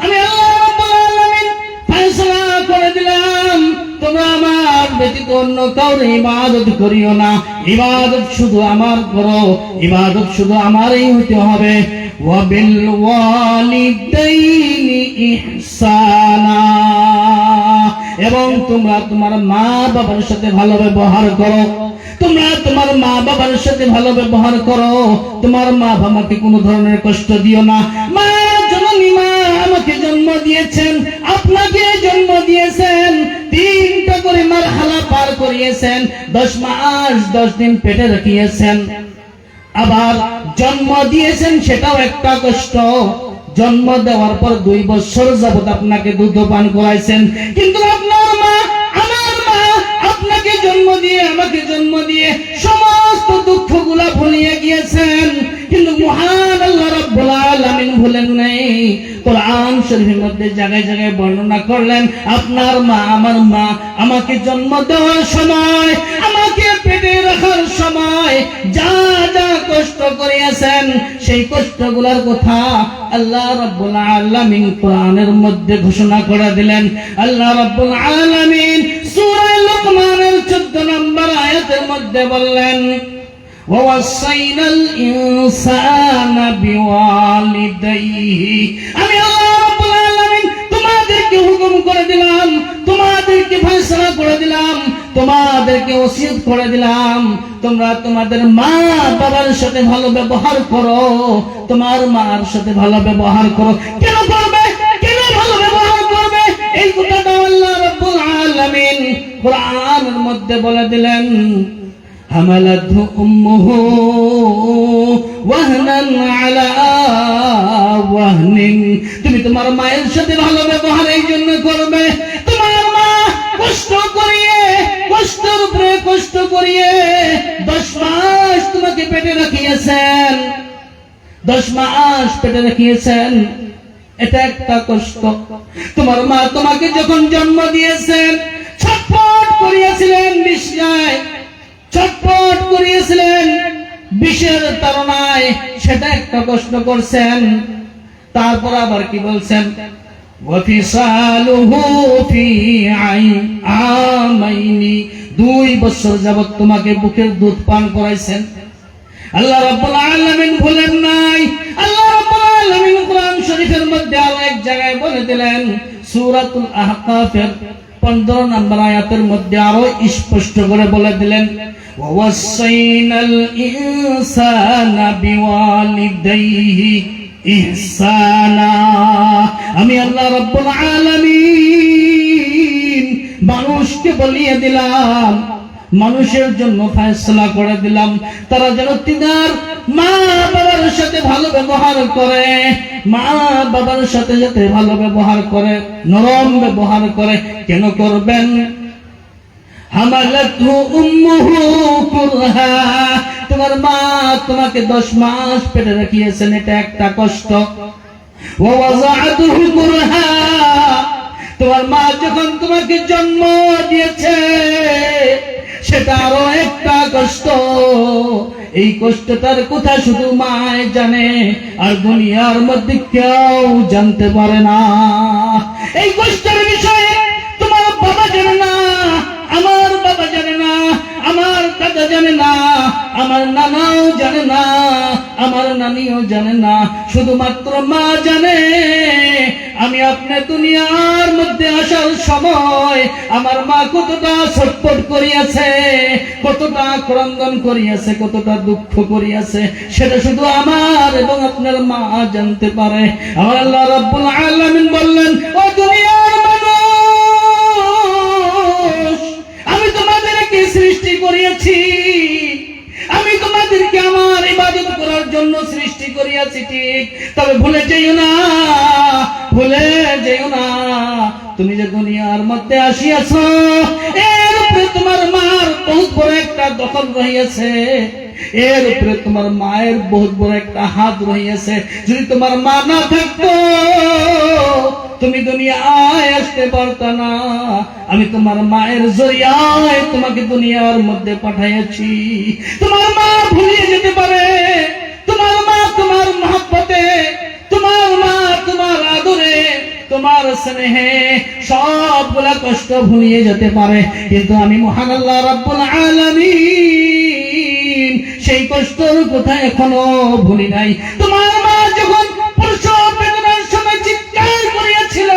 আমি আল্লাহ রাব্বুল আলামিন ফয়সালা করে দিলাম, তোমরা আমার ব্যতীত অন্য কাউর ইবাদত করিও না। ইবাদত শুধু আমার করো, ইবাদত শুধু আমারই হতে হবে। ওয়াবিল ওয়ালিদাইনি ইহসানা, এবং তোমরা তোমার মা বাবার সাথে ভালো ব্যবহার করো। তোমরা তোমার মা বাবার সাথে ভালো ব্যবহার করো। তোমার মা বাবাকে কোনো ধরনের কষ্ট দিও না। মা জননী মা আমাকে জন্ম দিয়েছেন, আপনাকে জন্ম দিয়েছেন, 3টা করে মারহালা পার করিয়েছেন, 10 মাস 10 দিন পেটে রাখিয়েছেন, আবার জন্ম দিয়েছেন, সেটাও একটা কষ্ট। জন্ম দেওয়ার পর 2 বছর যাবত আপনাকে দুধ পান করাইছেন, কিন্তু আপনার মা, আমার মা আপনাকে জন্ম দিয়ে আমাকে জন্ম দিয়ে সমস্ত দুঃখগুলা ভুলিয়ে গিয়েছেন, কিন্তু মহান আল্লাহ রাব্বুল আলামিন ভুলেন নাই। কোরআন শরীফের মধ্যে জায়গায় জায়গায় বর্ণনা করলেন, আপনার মা আমার মা আমাকে জন্ম দেওয়ার সময়, আমাকে পেটে রাখার সময় যা যা কষ্ট করিয়াছেন সেই কষ্টগুলোর কথা আল্লাহ রাব্বুল আলামিন কোরআনের মধ্যে ঘোষণা করে দিলেন। আল্লাহ রাব্বুল আলামিন সূরা লুকমানের 14 নম্বর আয়াতের মধ্যে বললেন, وَوَصَّيْنَا الْإِنسَانَ بِوَالِدَيْهِ, আমি আল্লাহ রাব্বুল আলামিন তোমাদেরকে হুকুম করে দিলাম, তোমাদেরকে ফয়সালা করে দিলাম, তোমাদেরকে ওসিয়ত করে দিলাম, তোমরা তোমাদের মা বাবার সাথে ভালো ব্যবহার করো, তোমার মার সাথে ভালো ব্যবহার করো। কেন করবে, কেন ভালো ব্যবহার করবে, এই কথাটা আল্লাহ রাব্বুল আলামিন কোরআনের মধ্যে বলে দিলেন। حملته أمه وهنا على وهن, তুমি তোমার মায়ের সাথে ভালো ব্যবহার এই জন্য করবে, তোমার মা কষ্ট করিয়ে, কষ্টের উপরে কষ্ট করিয়ে 10 মাস তোমাকে পেটে রাখিয়েছেন, 10 মাস পেটে রাখিয়েছেন, এটা একটা কষ্ট। তোমার মা তোমাকে যখন জন্ম দিয়েছেন ছটফট করিয়েছিলেন, বিষ্ণায় ছটফট করিয়েছিলেন বিষের তাড়নায়, সেটা একটা কষ্ট করছেন। তারপর আবার কি বলছেন, ওয়াফিসালুহু ফি আমাইনি, 2 বছর যাবত তোমাকে বুকের দুধ পান করাইছেন। আল্লাহ রাব্বুল আলামিন ভুলেন নাই। আল্লাহ রাব্বুল আলামিন কোরআন শরীফের মধ্যে আরো এক জায়গায় বলে দিলেন, সূরাতুল আহকাফের 15 নম্বর আয়াতের মধ্যে আরো স্পষ্ট করে বলে দিলেন, وَوَصَّيْنَا الْإِنسَانَ بِوَالِدَيْهِ إِحْسَانًا, আমি আল্লাহ রাব্বুল আলামিন মানুষকে বলিয়ে দিলাম, মানুষের জন্য ফয়সালা করে দিলাম, তারা যেন তিনার মা বাবার সাথে ভালো ব্যবহার করে, মা বাবার সাথে যাতে ভালো ব্যবহার করে, নরম ব্যবহার করে। কেন করবেন? হামালাতহু উম্মুহু কুরহা, তোমার মা তোমাকে 10 মাস পেটে রাখিয়েছেন, এটা একটা কষ্ট। ওয়া ওয়াযাআতুহু কুরহা, তোমার মা যখন তোমাকে জন্ম দিয়েছে সেটা আরো একটা কষ্ট। এই কষ্টটার কথা শুধু মাই জানে, আর দুনিয়ার মধ্যে কেউ জানতে পারে না। এই কষ্টের বিষয়ে তোমার বাবা জানে না, আমার বাবা জানে না, আমার দাদা জানে না, আমার নানাও জানে না, আমার নানিও জানে না, শুধুমাত্র মা জানে। আমি আপনি দুনিয়ার মধ্যে আসার সময় আমার মা কতটা ছটফট করিয়াছে, কতটা ক্রন্দন করিয়াছে, কতটা দুঃখ করিয়াছে, সেটা শুধু আমার এবং আপনার মা জানতে পারে। আমার আল্লাহ রাব্বুল আলামিন বললেন, ও দুনিয়ার মানুষ, আমি তোমাদেরকে সৃষ্টি করিয়াছি, আমি তোমাদেরকে আমার ইবাদত করার জন্য সৃষ্টি করিয়াছি ঠিক, তবে ভুলে যেও না, ভুলে যেও না, তুমি যে দুনিয়ার মধ্যে আসিয়াছো এর উপরে তোমার মার বহুত বড় একটা দখল রহিয়াছে, এর উপরে তোমার মায়ের বহুত বড় একটা হাত রহিয়াছে। যদি তোমার মা না থাকতো তুমি দুনিয়ায় আসতে পারতা না। আমি তোমার মায়ের জরিয়ায় তোমাকে দুনিয়ার মধ্যে পাঠাইয়াছি। তোমার মা ভুলিয়ে যেতে পারে, তোমার মা তোমার মহব্বতে, তোমার মা তোমার আদরে, তোমার স্নেহে সবগুলা কষ্ট ভুলিয়ে যেতে পারে, কিন্তু আমি মহান আল্লাহ রাব্বুল আলামিন সেই কষ্টের কথা এখনো ভুলি নাই। তোমার মা যখন প্রসব বেদনার সময় চিৎকার করিয়াছিল,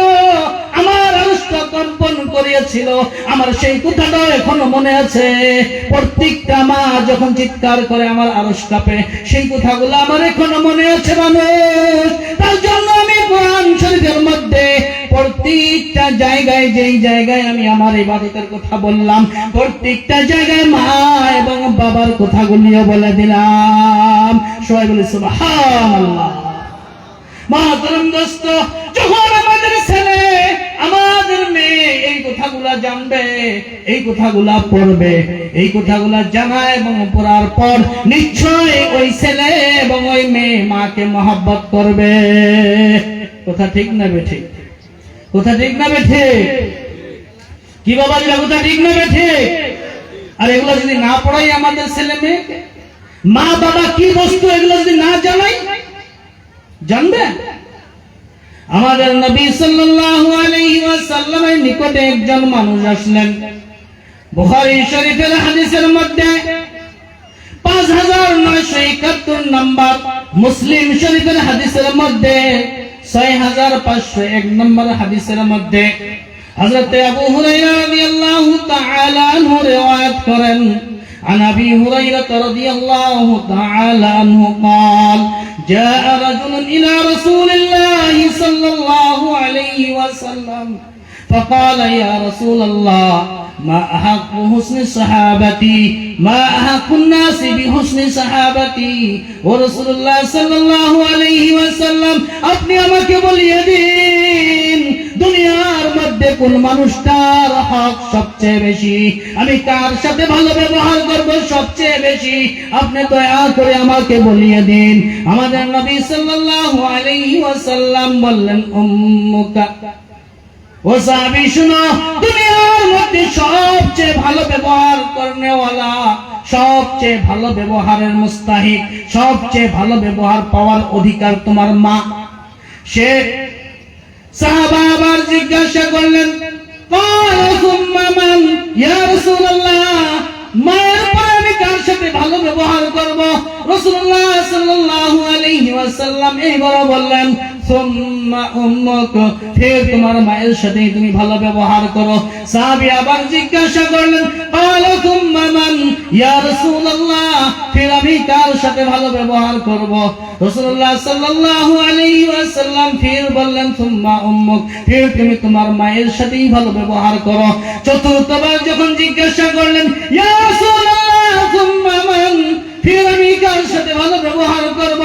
আমার আরশটা কম্পন করিয়াছিল, আমার সেই কথাটা এখনো মনে আছে। প্রত্যেকটা মা যখন চিৎকার করে আমার আরশ কাঁপে, সেই কথাগুলো আমার এখনো মনে আছে মানুষ। তার জন্য আমি কোরআন শরীফের মধ্যে প্রত্যেকটা জায়গায়, যেই জায়গায় আমি আমার ইবাদতের কথা বললাম, প্রত্যেকটা জায়গায় মা এবং বাবার কথাগুলিও বলে দিলাম। সবাই বলে সুবহানাল্লাহ। মহতরম দোস্ত, যখন আমাদের ছেলে, আমাদের মেয়ে এই কথাগুলা জানে, জানবে, এই কথাগুলা পড়বে, এই কথাগুলা জানা এবং পড়ার পর নিশ্চয় ওই ছেলে এবং ওই মেয়ে মাকে মহব্বত করবে। কথা ঠিক না বেঠিক? কথা ঠিক না বেঠিক? কি বাবা, কথা ঠিক না বেঠিক? আর এগুলো যদি না পড়াই আমাদের ছেলে মেয়েকে, মা বাবা কি বস্তু এগুলো যদি না জানাই, জানবে? আমাদের নবী সাল্লাল্লাহু আলাইহি ওয়াসাল্লামের নিকটে একজন মানুষ আসলেন। বুখারী শরীফের হাদিসের মধ্যে 5971 নম্বর, মুসলিম শরীফের হাদিসের মধ্যে 6501 নম্বর হাদিসের মধ্যে হযরত আবু হুরায়রা রাদিয়াল্লাহু তাআলা আনহু রিওয়ায়াত করেন, عن أبي هريرة رضي الله تعالى عنه قال جاء رجل إلى رسول الله صلى الله عليه وسلم فقال يا رسول الله ما أحق حسن صحابتي ما أحق الناس بحسن صحابتي ورسول الله صلى الله عليه وسلم আপনি আমাকে বলিয়ে দিন দুনিয়ার মধ্যে কোন মানুষটার হক সবচেয়ে বেশি, আমি কার সাথে ভালো ব্যবহার করব সবচেয়ে বেশি, আপনি দয়া করে আমাকে বলিয়ে দিন। আমাদের নবী সাল্লাল্লাহু আলাইহি ওয়াসাল্লাম বললেন উম্মুকা। ও সাহাবী শুনো, দুনিয়ার মধ্যে সবচেয়ে ভালো ব্যবহার করনেওয়ালা, সবচেয়ে ভালো ব্যবহারের মুস্তাহিক, সবচেয়ে ভালো ব্যবহার পাওয়ার অধিকার তোমার মা। সে সাহাবা আবার জিজ্ঞাসা করলেন قال ثم من يا رسول الله, মায়ের পরে আমি কার সাথে ভালো ব্যবহার করব? রাসূলুল্লাহ সাল্লাল্লাহু আলাইহি ওয়াসাল্লাম এইবার বললেন সুম্মা উম্মুক, ফির তোমার মায়ের সাথে তুমি ভালো ব্যবহার করো। সাহাবী আবার জিজ্ঞাসা করলেন قال ثم من يا رسول الله, ফির আমি কার সাথে ভালো ব্যবহার করব? রাসূলুল্লাহ সাল্লাল্লাহু আলাইহি ওয়াসাল্লাম ফির বললেন সুম্মা উম্মুক, ফির তুমি তোমার মায়ের সাথেই ভালো ব্যবহার করো। চতুর্থবার যখন জিজ্ঞাসা করলেন ইয়া রাসূলুল্লাহ সুম্মা মান, ফির আমি কার সাথে ভালো ব্যবহার করব?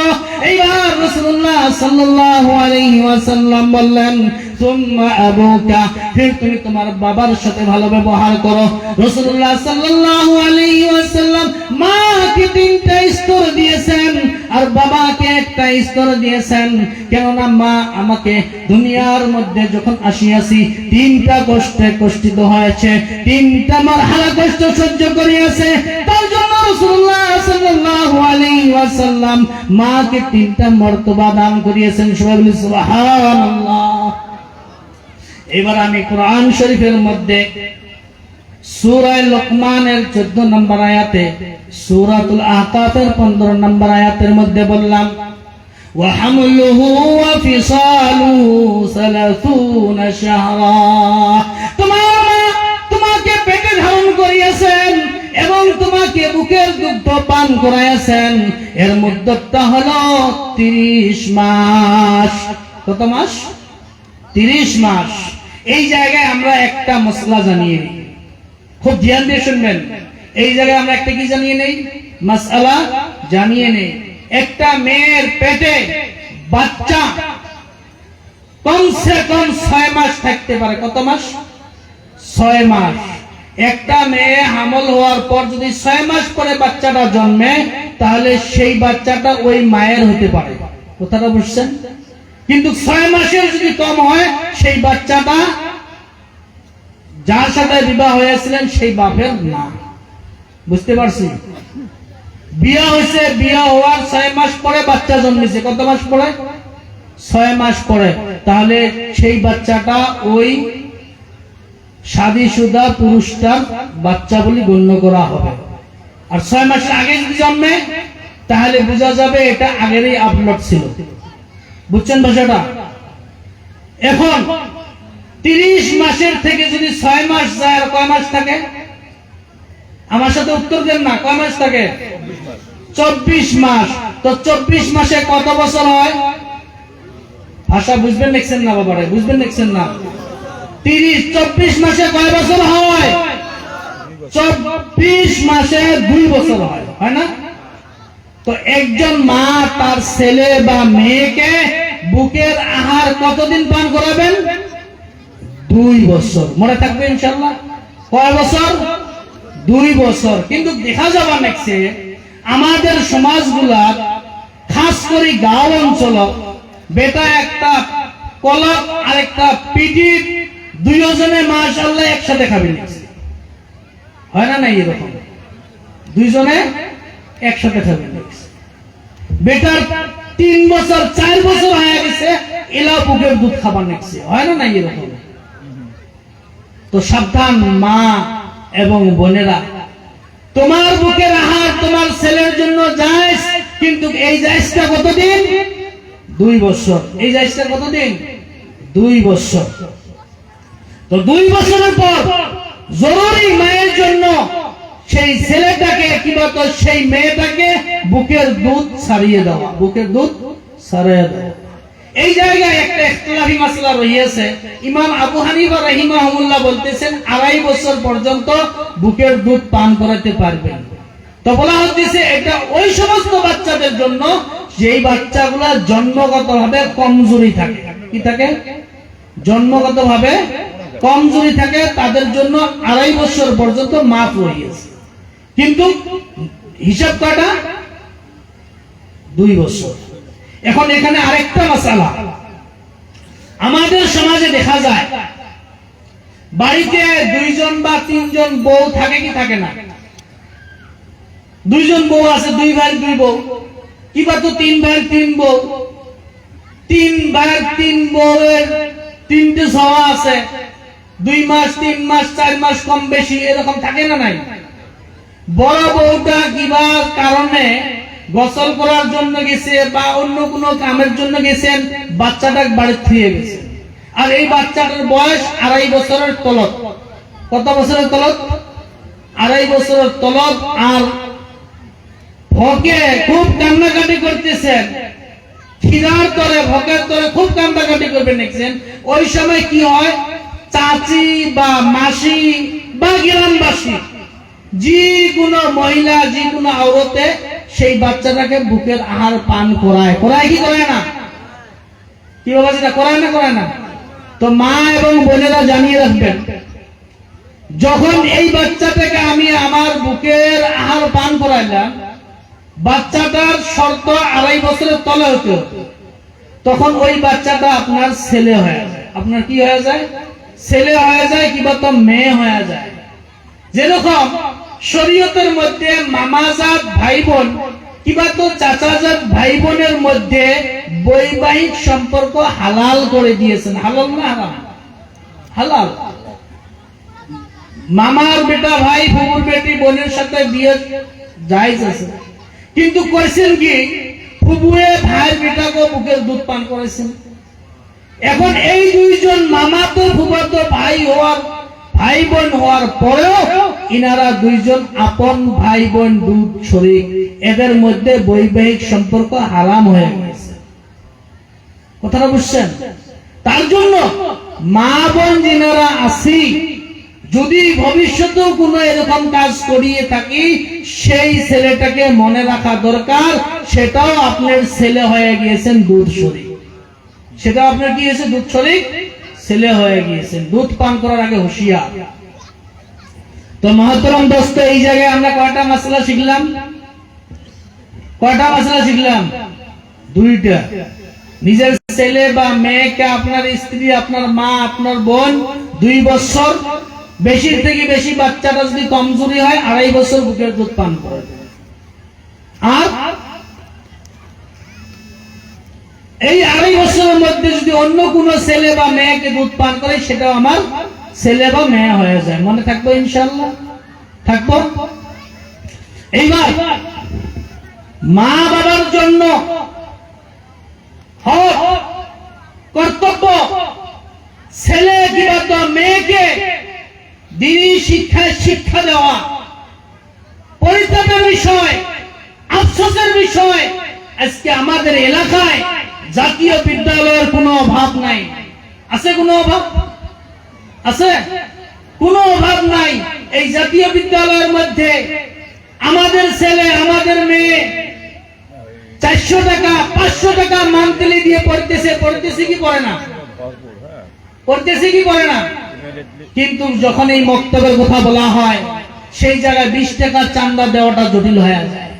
এইবার রাসূলুল্লাহ সাল্লাল্লাহু আলাইহি ওয়াসাল্লাম বললেন সুম্মা আবুকা, ফির তুমি তোমার বাবার সাথে ভালো ব্যবহার করো। রাসূলুল্লাহ সাল্লাল্লাহু আলাইহি ওয়াসাল্লাম মাকে তিনটা স্তর দিয়েছেন আর বাবাকে একটা স্তর দিয়েছেন। কেননা মা আমাকে দুনিয়ার মধ্যে যখন আসিয়াছি তিনটা কষ্টে কষ্টিত হয়েছে, তিনটা মারহালা কষ্ট সহ্য করিয়াছে, তার জন্য রাসূলুল্লাহ সাল্লাল্লাহু আলাইহি ওয়াসাল্লাম মাকে তিনটা মর্তবা দান করিয়েছেন। সুবহানাল্লাহ। এবার আমি কোরআন শরীফের মধ্যে সূরা লোকমানের 14 নম্বর আয়াতে, সূরাতুল আহকাফের 15 নম্বর আয়াতের মধ্যে বললাম ওয়া হামলুহু ওয়া ফিসালুহু 30 শাহরা, তোমাকে পেটে ধারণ করিয়েছেন এবং তোমাকে বুকের দুগ্ধ পান করাইয়াছেন, এর মুদ্দতটা হলো 30 মাস। কত মাস? 30 মাস। এই জায়গায় আমরা একটা মশলা জানিয়ে নিই, খুব ধ্যান দিয়ে শুনবেন। এই জায়গায় আমরা একটা কি জানিয়ে নেই? মাসআলা জানিয়ে নেই। একটা মেয়ের পেটে বাচ্চা কমসে কম 6 মাস থাকতে পারে। কত মাস? 6 মাস। একটা মেয়ে হামল হওয়ার পর যদি 6 মাস পরে বাচ্চাটা জন্মে, তাহলে সেই বাচ্চাটা ওই মায়ের হতে পারে। কথাটা বুঝছেন? কিন্তু 6 মাসের যদি কম হয়, সেই বাচ্চাটা যার সাথে বিবাহ হয়েছিলেন সেই বাপের না। বুঝতে পারছি? বিয়ে হয়েছে, বিয়ে হওয়ার 6 মাস পরে বাচ্চা জন্মেছে। কত মাস পরে? 6 মাস পরে। তাহলে সেই বাচ্চাটা ওই শাদীশুদা পুরুষটার বাচ্চা বলে গণ্য করা হবে। আর 6 মাসের আগে যদি জন্মে, তাহলে বোঝা যাবে এটা আগেরই আপলোড ছিল। বুঝছেন ভাষাটা? এখন 30 মাসের থেকে যদি 6 মাস যায়, আর কয় মাস থাকে? আমার সাথে উত্তর দেন না, কয় মাস থাকে? 24 মাস। তো 24 মাসে কত বছর হয়? ভাষা বুঝবেন দেখছেন না বাবারে? বুঝবেন দেখছেন না? 24 মাসে কয় বছর হয়? 24 মাসে 2 বছর হয়, হয় না? তো একজন মা তার ছেলে বা মেয়েকে বুকের আহার কতদিন পান করাবেন? 2 বছর। মনে থাকবে ইনশাআল্লাহ? কয় বছর? 2 বছর। কিন্তু দেখা যাবা নাকছে আমাদের সমাজগুলা খাস করে গাঁও অঞ্চল বেটা একটা কলক আর একটা পিটির দুইজনে মাশাআল্লাহ একসাথে খাবে নাকছে, হয় না? নাই এরকম দুইজনে একসাথে খাবে নাকছে। বেটার 3 বছর 4 বছর হয়ে গেছে এলা বুকের দুধ খাবার নাকছে, হয় না? নাই এরকম। তো সাবধান মা এবং বোনেরা, তোমার বুকের আহার তোমার ছেলের জন্য জায়েজ, কিন্তু এই জায়েজটা কতদিন? 2 বছর। এই জায়েজটা কতদিন? 2 বছর। তো 2 বছরের পর জরুরি মায়ের জন্য সেই ছেলেটাকে কিংবা তো সেই মেয়েটাকে বুকের দুধ ছাড়িয়ে দেওয়া, বুকের দুধ ছাড়িয়ে দেওয়া। এই জায়গায় একটা ইখতিলাফি মাসলা রয়েছে। ইমাম আবু হানিফা রাহিমাহুল্লাহ বলতেছেন 2.5 বছর পর্যন্ত বুকের দুধ পান করাতে পারবেন। তো বলা হচ্ছে এটা ওই সমস্ত বাচ্চাদের জন্য যেই বাচ্চাগুলো জন্মগতভাবে কমজোরি থাকে। কি থাকে? জন্মগতভাবে কমজোরি থাকে, তাদের জন্য 2.5 বছর পর্যন্ত মাফ রয়েছে। কিন্তু হিসাব কয়টা? 2 বছর। এখন এখানে আরেকটা মাসালা, আমাদের সমাজে দেখা যায় বাড়িতে 2 জন বা 3 জন বউ থাকে কি থাকে না? 2 জন বউ আছে, 2 ভাই 2 বউ, কিবা তো 3 ভাই 3 বউ, 3 ভাই 3 বউয়ের 3টে সওয়া আছে, 2 মাস 3 মাস 4 মাস কম বেশি এরকম থাকে না? নাই। বড় বউটা কিবা কারণে গোসল করার জন্য গেছে বা অন্য কোনো কামের জন্য গেছেন, বাচ্চাটা বাড়ি থেকে গেছে, আর এই বাচ্চাটার বয়স 2.5 বছরের তলব। কত বছরের তলব? 2.5 বছরের তলব। আর ভকে খুব কান্নাকাটি করতেছেন, খিদার তরে ভকের তরে খুব কান্নাকাটি করবেন দেখছেন। ওই সময় কি হয়, চাচি বা মাসি বা গ্রামবাসী যে কোনো মহিলা যে কোনো আওরতে সেই বাচ্চাটাকে বুকের আহার পান করায়। করায় কি করায় না? কি বাবা যেটা করায় না? করায় না? তো মা এবং বোনেরা জানিয়ে রাখবেন, যখন এই বাচ্চাটাকে আমি আমার বুকের আহার পান করাইলাম, বাচ্চাটার শর্ত 2.5 বছরের তলে হতো, তখন ওই বাচ্চাটা আপনার ছেলে হয়ে যায়। আপনার কি হয়ে যায়? ছেলে হয়ে যায়, কিংবা তো মেয়ে হয়ে যায়। যেরকম শরীয়তের মধ্যে মামাজাত ভাই বোন কিংবা তো চাচাজাত ভাই বোনের মধ্যে বৈবাহিক সম্পর্ক হালাল করে দিয়েছেন। হালাল না হারাম? হালাল। মামার বেটা ভাই ফুফুর বেটি বোনের সাথে বিয়ে জায়েজ আছে, কিন্তু করেছেন কি, ফুফুয়ে ভাইয়ের বেটাকে বুকের দুধ পান করেছেন। এখন এই 2 জন মামাতো ফুফাতো ভাই হওয়ার ভাই বোন হওয়ার পরেও ইনারা 2 জন আপন ভাই বোন দুধ শরীক, এদের মধ্যে বৈবাহিক সম্পর্ক হারাম হয়ে গেছে। কথাটা বুঝছেন? তার জন্য মা বোন যিনারা আছি, যদি ভবিষ্যতেও কোনো এরকম কাজ করিয়ে থাকি, সেই ছেলেটাকে মনে রাখা দরকার সেটাও আপনার ছেলে হয়ে গিয়েছেন দুধ শরীক। সেটা আপনার কি হয়েছে? দুধ শরীক ছেলে হয়ে গিয়েছেন। দুধ পান করার আগে হুঁশিয়ার। তো মহতরম দোস্ত, এই জায়গায় আমরা কয়টা মাসলা শিখলাম? কয়টা মাসলা শিখলাম? 2টা। নিজের ছেলে বা মেয়েকে আপনার স্ত্রী, আপনার মা, আপনার বোন 2 বছর, বেশির থেকে বেশি বাচ্চাটা যদি কমজোরি হয় 2.5 বছর বুকের দুধ পান করে। আর এই 2.5 বছরের মধ্যে যদি অন্য কোনো ছেলে বা মেয়েকে দুধ পান করে, সেটাও আমার ছেলে বা মেয়ে হয়ে যায়। মনে থাকবো ইনশাআল্লাহ? থাকবো। এইবার মা বাবার জন্য হক কর্তব্য, ছেলে কিংবা তো মেয়েকে দ্বীনি শিক্ষায় শিক্ষা দেওয়া। পরিতাপের বিষয়, আফসোসের বিষয়, আজকে আমাদের এলাকায় জাতীয় বিদ্যালয়ের কোনো অভাব নাই। আছে কোনো অভাব? আছে? কোনো অভাব নাই। এই জাতীয় বিদ্যালয়ের মধ্যে আমাদের ছেলে আমাদের মেয়ে 400 টাকা 500 টাকা মান্থলি দিয়ে পড়তেছে। পড়তেছে কি পড়ে না? পড়তেছে কি পড়ে না? কিন্তু যখন এই মক্তবের কথা বলা হয় সেই জায়গায় 20 টাকার চাঁদা দেওয়াটা জটিল হয়ে যায়।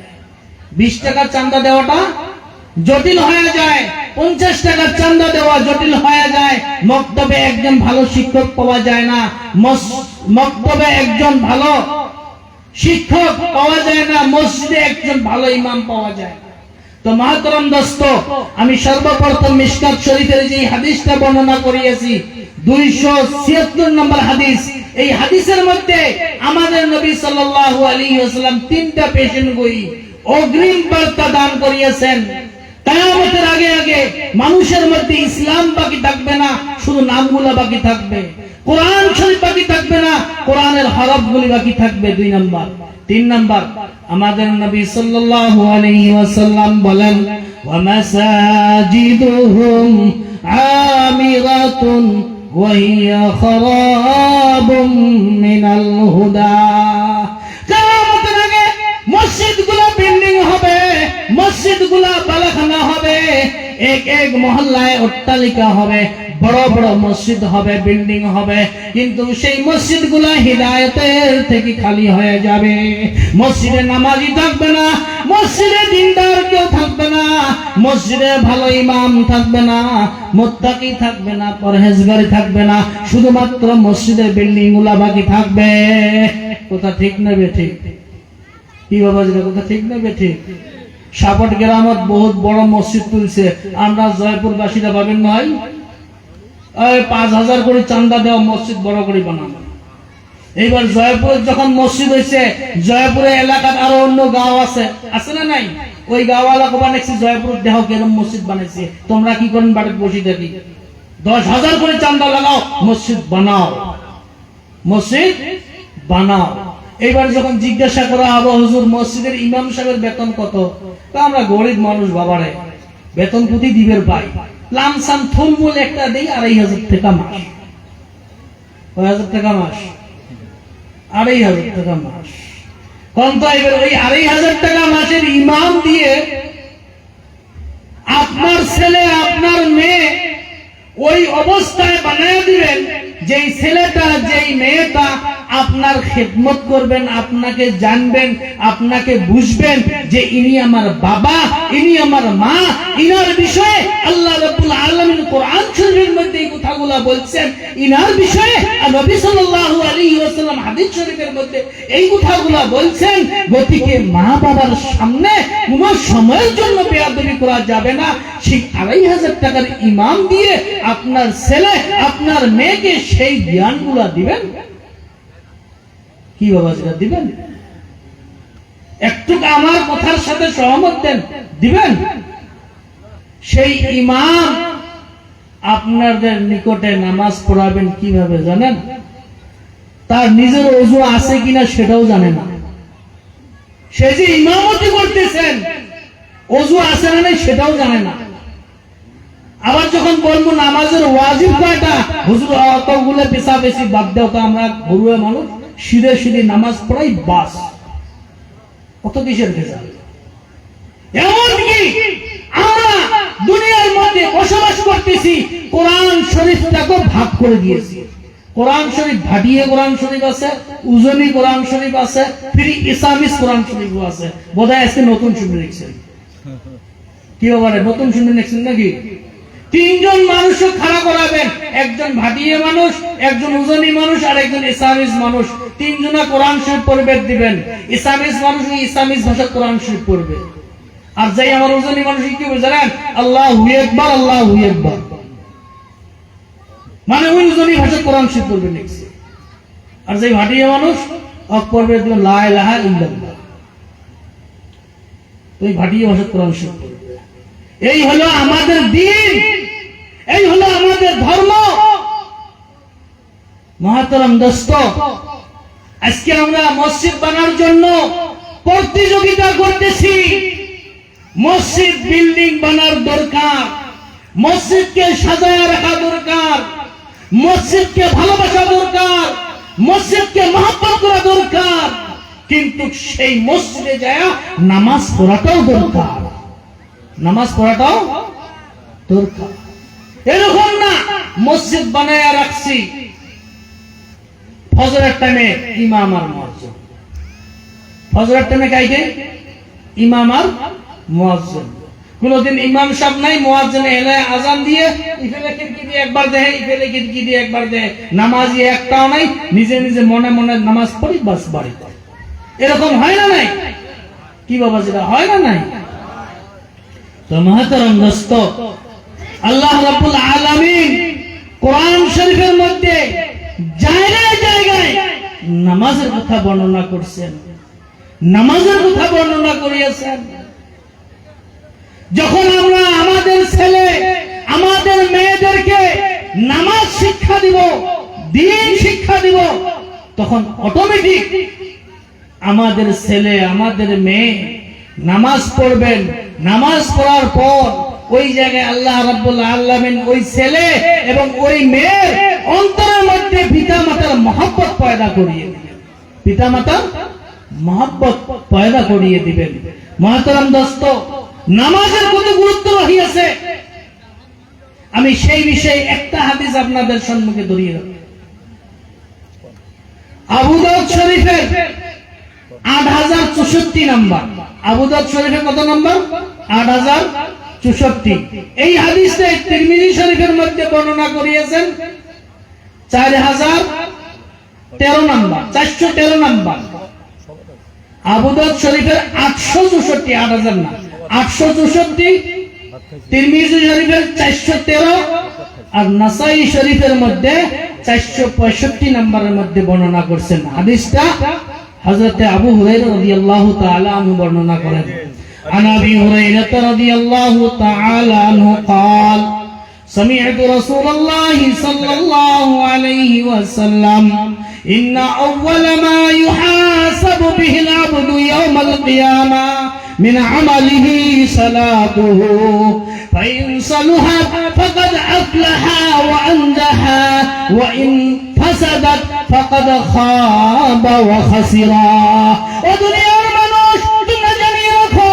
20 টাকার চাঁদা দেওয়াটা জটিল হয়ে যায়, 50 টাকার চাঁদা দেওয়া জটিল হয়ে যায়। মক্তবে একজন ভালো শিক্ষক পাওয়া যায় না, মক্তবে একজন ভালো শিক্ষক পাওয়া যায় না, মসজিদে একজন ভালো ইমাম পাওয়া যায়। তো মহতরম দোস্ত, আমি সর্বপ্রথম মিশকাত শরীফের যে হাদিসটা বর্ণনা করিয়েছি 276 নম্বর হাদিস, এই হাদিসের মধ্যে আমাদের নবী সাল্লাল্লাহু আলাইহি ওয়াসাল্লাম 3টা পেশেন্টগুই অগ্রিম বার্তা দান করিয়েছেন। কিয়ামতের আগে আগে মানুষের মধ্যে ইসলাম বাকি থাকবে না, শুধু নামগুলো বাকি থাকবে। কোরআন শরীফ বাকি থাকবে না, কোরআনের হরফগুলি বাকি থাকবে। 2 নাম্বার। 3 নাম্বার, আমাদের নবী সাল্লাল্লাহু আলাইহি ওয়াসাল্লাম বলেন, ওয়া মাসাজিদুহুম আমিরাতুন ওয়া হিয়া খারাবুম মিনাল হুদা। কিয়ামতের আগে মসজিদগুলো বিল্ডিং হবে, মসজিদগুলো বালাখানা হবে, এক এক মহল্লায় অট্টালিকা হবে, বড় বড় মসজিদ হবে, বিল্ডিং হবে, কিন্তু সেই মসজিদগুলো হিদায়াতের থেকে খালি হয়ে যাবে। মসজিদে নামাজি থাকবে না, মসজিদে দিনদার কেউ থাকবে না, মসজিদে ভালো ইমাম থাকবে না, মুত্তাকি থাকবে না, পরহেজগারি থাকবে না, শুধুমাত্র মসজিদের বিল্ডিং গুলা বাকি থাকবে। কথা ঠিক না বেঠিক? কি বাবা, কথা ঠিক না বেঠিক? সাপট গ্রামত বহুত বড় মসজিদ তুলছে, আমরা জয়পুরবাসীরা পাবেন নয় 5000 করে চাঁদা দেওয়া মসজিদ বড় করে বানানো। এইবার জয়পুরে যখন মসজিদ হয়েছে, জয়পুরে এলাকার আরো অন্য গাঁও আছে, আছে না নাই? ওই গাঁওয়ালা কো বানাইছে জয়পুর, দেখো কেরম মসজিদ বানাইছে, তোমরা কি করেন বাড়িতে বসে থাকি? 10,000 করে চাঁদা লাগাও, মসজিদ বানাও, মসজিদ বানাও। এইবার যখন জিজ্ঞাসা করা হবে, হুজুর মসজিদের ইমাম সাহেবের বেতন কত? তো আমরা গরিব মানুষ বাবারে, বেতন প্রতি দিবের পাই, লামসাম থুলমূল একটা দেই 2,500 টাকা মাস। 2,000 টাকা মাস, 2,500 টাকা মাস। কোন তো এবার ওই 2,500 টাকা মাসের ইমাম দিয়ে আপনার ছেলে আপনার মেয়ে ওই অবস্থায় বানায় দিবেন, যেই ছেলেটা যেই মেয়েটা আপনার খেদমত করবেন, আপনাকে জানবেন, আপনাকে বুঝবেন যে ইনি আমার বাবা, ইনি আমার মা, ইনার বিষয়ে আল্লাহ রাব্বুল আলামিন কোরআন শরীফের মধ্যে এই কথাগুলো বলছেন, ইনার বিষয়ে নবী সাল্লাল্লাহু আলাইহি ওয়াসাল্লাম হাদিস শরীফের মধ্যে এই কথাগুলো বলছেন। গতিকে মা বাবার সামনে কোনো সময়ের জন্য বেয়াদবি করা যাবে না। সেই 2,500 টাকার ইমাম দিয়ে আপনার ছেলে আপনার মেয়েকে সেই জ্ঞানগুলো দিবেন। কি বাবা, সেটা দিবেন? একটু আমার কথার সাথে সহমত দেন, দিবেন? সেই ইমাম আপনাদের নিকটে নামাজ পড়াবেন কিভাবে জানেন? তার নিজের ওযু আছে কিনা সেটাও জানে না। সে যে ইমামতি করতেছেন, ওযু আছে না নাই সেটাও জানে না। আবার যখন বলবো নামাজের ওয়াজিব কয়টা, হুজুর অতগুলো পেশাবেশি বাদ দাও, তো আমরা ঘরুয়া মানুষ, সিধে সিধে নামাজ পড়াই বাস, কত কিসের ভেজা। এমনকি আমরা দুনিয়ার মধ্যে বসবাস করতেছি, কোরআন শরীফটাকে ভাগ করে দিয়েছি। কোরআন শরীফ ভাটিয়ে কোরআন শরীফ আছে, উজনি কোরআন শরীফ আছে, ফিরি ইসলামিস কোরআন শরীফও আছে। বোধহয় আজকে নতুন শুনে দেখছেন। কি ব্যাপারে নতুন শুনে দেখছেন নাকি? 3 জন মানুষ খাড়া করাবেন, একজন ভাটিয়ে মানুষ, একজন উজনি মানুষ, আর একজন ইসলামিস মানুষ। 3 জনা কোরআন শরীফ পড়বে দিবেন। ইসলামিস মানুষ ইসলামিস ভাষা কোরআন শরীফ পড়বে, আর যাই আমার উজনি মানুষ কি বলে জানেন? আল্লাহু আকবার, আল্লাহু আকবার, মানে ওই উজনি ভাষা কোরআন শরীফ পড়বে নেক্সট। আর যাই ভাটিয়ে মানুষ পড়বে দিবেন লা ইলাহা ইল্লাল্লাহ, ওই ভাটিয়ে ভাষা কোরআন শরীফ পড়বে। এই হলো আমাদের দ্বীন, এই হলো আমাদের ধর্ম। মহতরম দোস্ত, আজকে আমরা মসজিদ বানার জন্য প্রতিযোগিতা করতেছি। মসজিদ বিল্ডিং বানার দরকার, মসজিদকে সাজায় রাখা দরকার, মসজিদকে ভালোবাসা দরকার, মসজিদকে মহব্বত করা দরকার, কিন্তু সেই মসজিদে যায় নামাজ পড়াটাও দরকার, নামাজ পড়াটাও দরকার। এরকম না মসজিদ বানায় রাখছি, ফজরের টাইমে ইমাম আর মুয়াজ্জিন, ফজরের টাইমে কাইকে ইমাম আর মুয়াজ্জিন। কোনদিন ইমাম সাহেব নাই, মুয়াজ্জিন এলে আজান দিয়ে ইফেলে খিড়কি দিয়ে একবার দেয়, ইফেলে খিড়কি দিয়ে একবার দেয়, নামাজি একটাও নাই, নিজে নিজে মনে মনে নামাজ পড়ি বাস বাড়ি। এরকম হয় না নাই? কি বাবা যেটা হয় না নাই? তো মহতরম দোস্ত, আল্লাহ রাব্বুল আলামিন কোরআন শরীফের মধ্যে জায়গায় জায়গায় নামাজের কথা বর্ণনা করছেন, নামাজের কথা বর্ণনা করিয়েছেন। যখন আমরা আমাদের ছেলে আমাদের মেয়েদেরকে নামাজ শিক্ষা দিব, দ্বীন শিক্ষা দিব, তখন অটোমেটিক আমাদের ছেলে আমাদের মেয়ে নামাজ পড়বেন। নামাজ পড়ার পর ওই জায়গায় আল্লাহ রাব্বুল আলামিন ওই ছেলে এবং ওই মেয়ের অন্তরের মধ্যে পিতামাতার মহব্বত পয়দা করিয়ে দিবেন, পিতামাতার মহব্বত পয়দা করিয়ে দিবেন। মহতরম দোস্ত, নামাজের কত গুরুত্ব রহিয়াছে, আমি সেই বিষয়ে একটা হাদিস আপনাদের সম্মুখে ধরিয়ে রাখি। আবু দাউদ শরীফের 8064 নাম্বার, আবু দাউদ শরীফের কত নাম্বার? 8064। এই হাদিসটা তিরমিজি শরীফের মধ্যে বর্ণনা করিয়েছেন 4013 নাম্বার, 413 নাম্বার। আবু দাউদ শরীফের 864, 8000 না, 864, তিরমিজি শরীফের 413 আর নাসাই শরীফের মধ্যে 465 নম্বরের মধ্যে বর্ণনা করছেন। হাদিসটা হযরত আবু হুরায়রা রাদিয়াল্লাহু তাআলা আনহু বর্ণনা করেন। আন আবি হুরায়রা রাদিয়াল্লাহু তাআলা আনহু قال سمعت رسول الله صلى الله عليه وسلم إن أول ما يحاسب به العبد يوم القيامة من عمله صلاته فإن صلحت فقد أفلح وأنجح وإن فسدت فقد خاب وخسر। ودنيا মানুষ তোমরা জানিয়ে রাখো,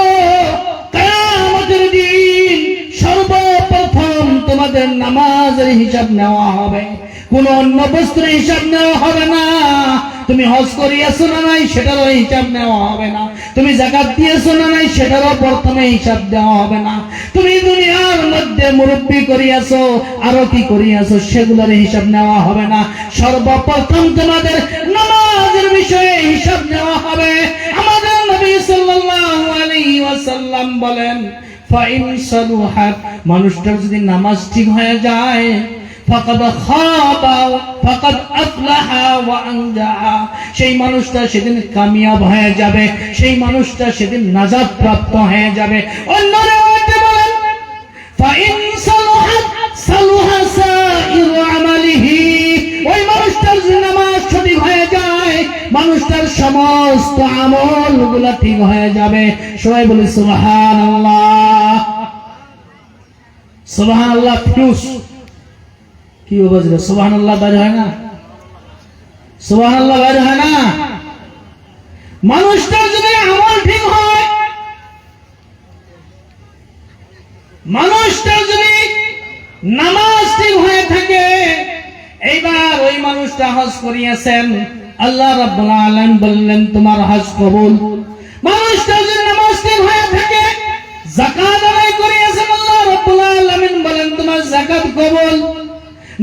কিয়ামতের দিন সর্বপ্রথম তোমাদের নামাজের হিসাব নেওয়া হবে, কোন অন্য বস্তুর হিসাব নেওয়া হবে না। তুমি হজ করিয়াছো না নাই সেটারও হিসাব নেওয়া হবে না, তুমি যাকাত দিয়েছো না নাই সেটারও প্রথমে হিসাব দেওয়া হবে না, তুমি দুনিয়ার মধ্যে মুরব্বি করিয়াছো আরো কি করিয়াছো সেগুলোর হিসাব নেওয়া হবে না। সর্বপ্রথম তোমাদের নামাজের বিষয়ে হিসাব নেওয়া হবে। আমাদের নবী সাল্লাল্লাহু আলাইহি ওয়াসাল্লাম বলেন, ফাইন সালুহাত, মানুষটার যদি নামাজ ঠিক হয়ে যায়, ফাকাদ খাবা ফাকাদ আফলাহা ওয়া আনজা, সেই মানুষটা সেদিন কামিয়াব হয়ে যাবে, সেই মানুষটা সেদিন নাজাত প্রাপ্ত হয়ে যাবে। অন্য রাওয়াতে বলেন, ফাইন সালুহাত সালুহা সাইরু আমালিহি, ওই মানুষটার যদি নামাজ সঠিক হয়ে যায়, মানুষটার সমস্ত আমলগুলো ঠিক হয়ে যাবে। সবাই বলি সুবহানাল্লাহ, সুবহানাল্লাহ। ফিউস কি বাজবে? সুবহানাল্লাহ বাইরে হয় না, সুবহানাল্লাহ বাইরে হয় না। মানুষটার যদি আমল ঠিক হয়, মানুষটার যদি নামাজ ঠিক হয়ে থাকে, এইবার ওই মানুষটা হজ করিয়াছেন, আল্লাহ রাব্বুল আলামিন বললেন তোমার হজ কবুল। মানুষটার যদি নামাজ ঠিক হয়ে থাকে, যাকাত আদায় করিয়াছেন, আল্লাহ রাব্বুল আলামিন বলেন তোমার যাকাত কবুল।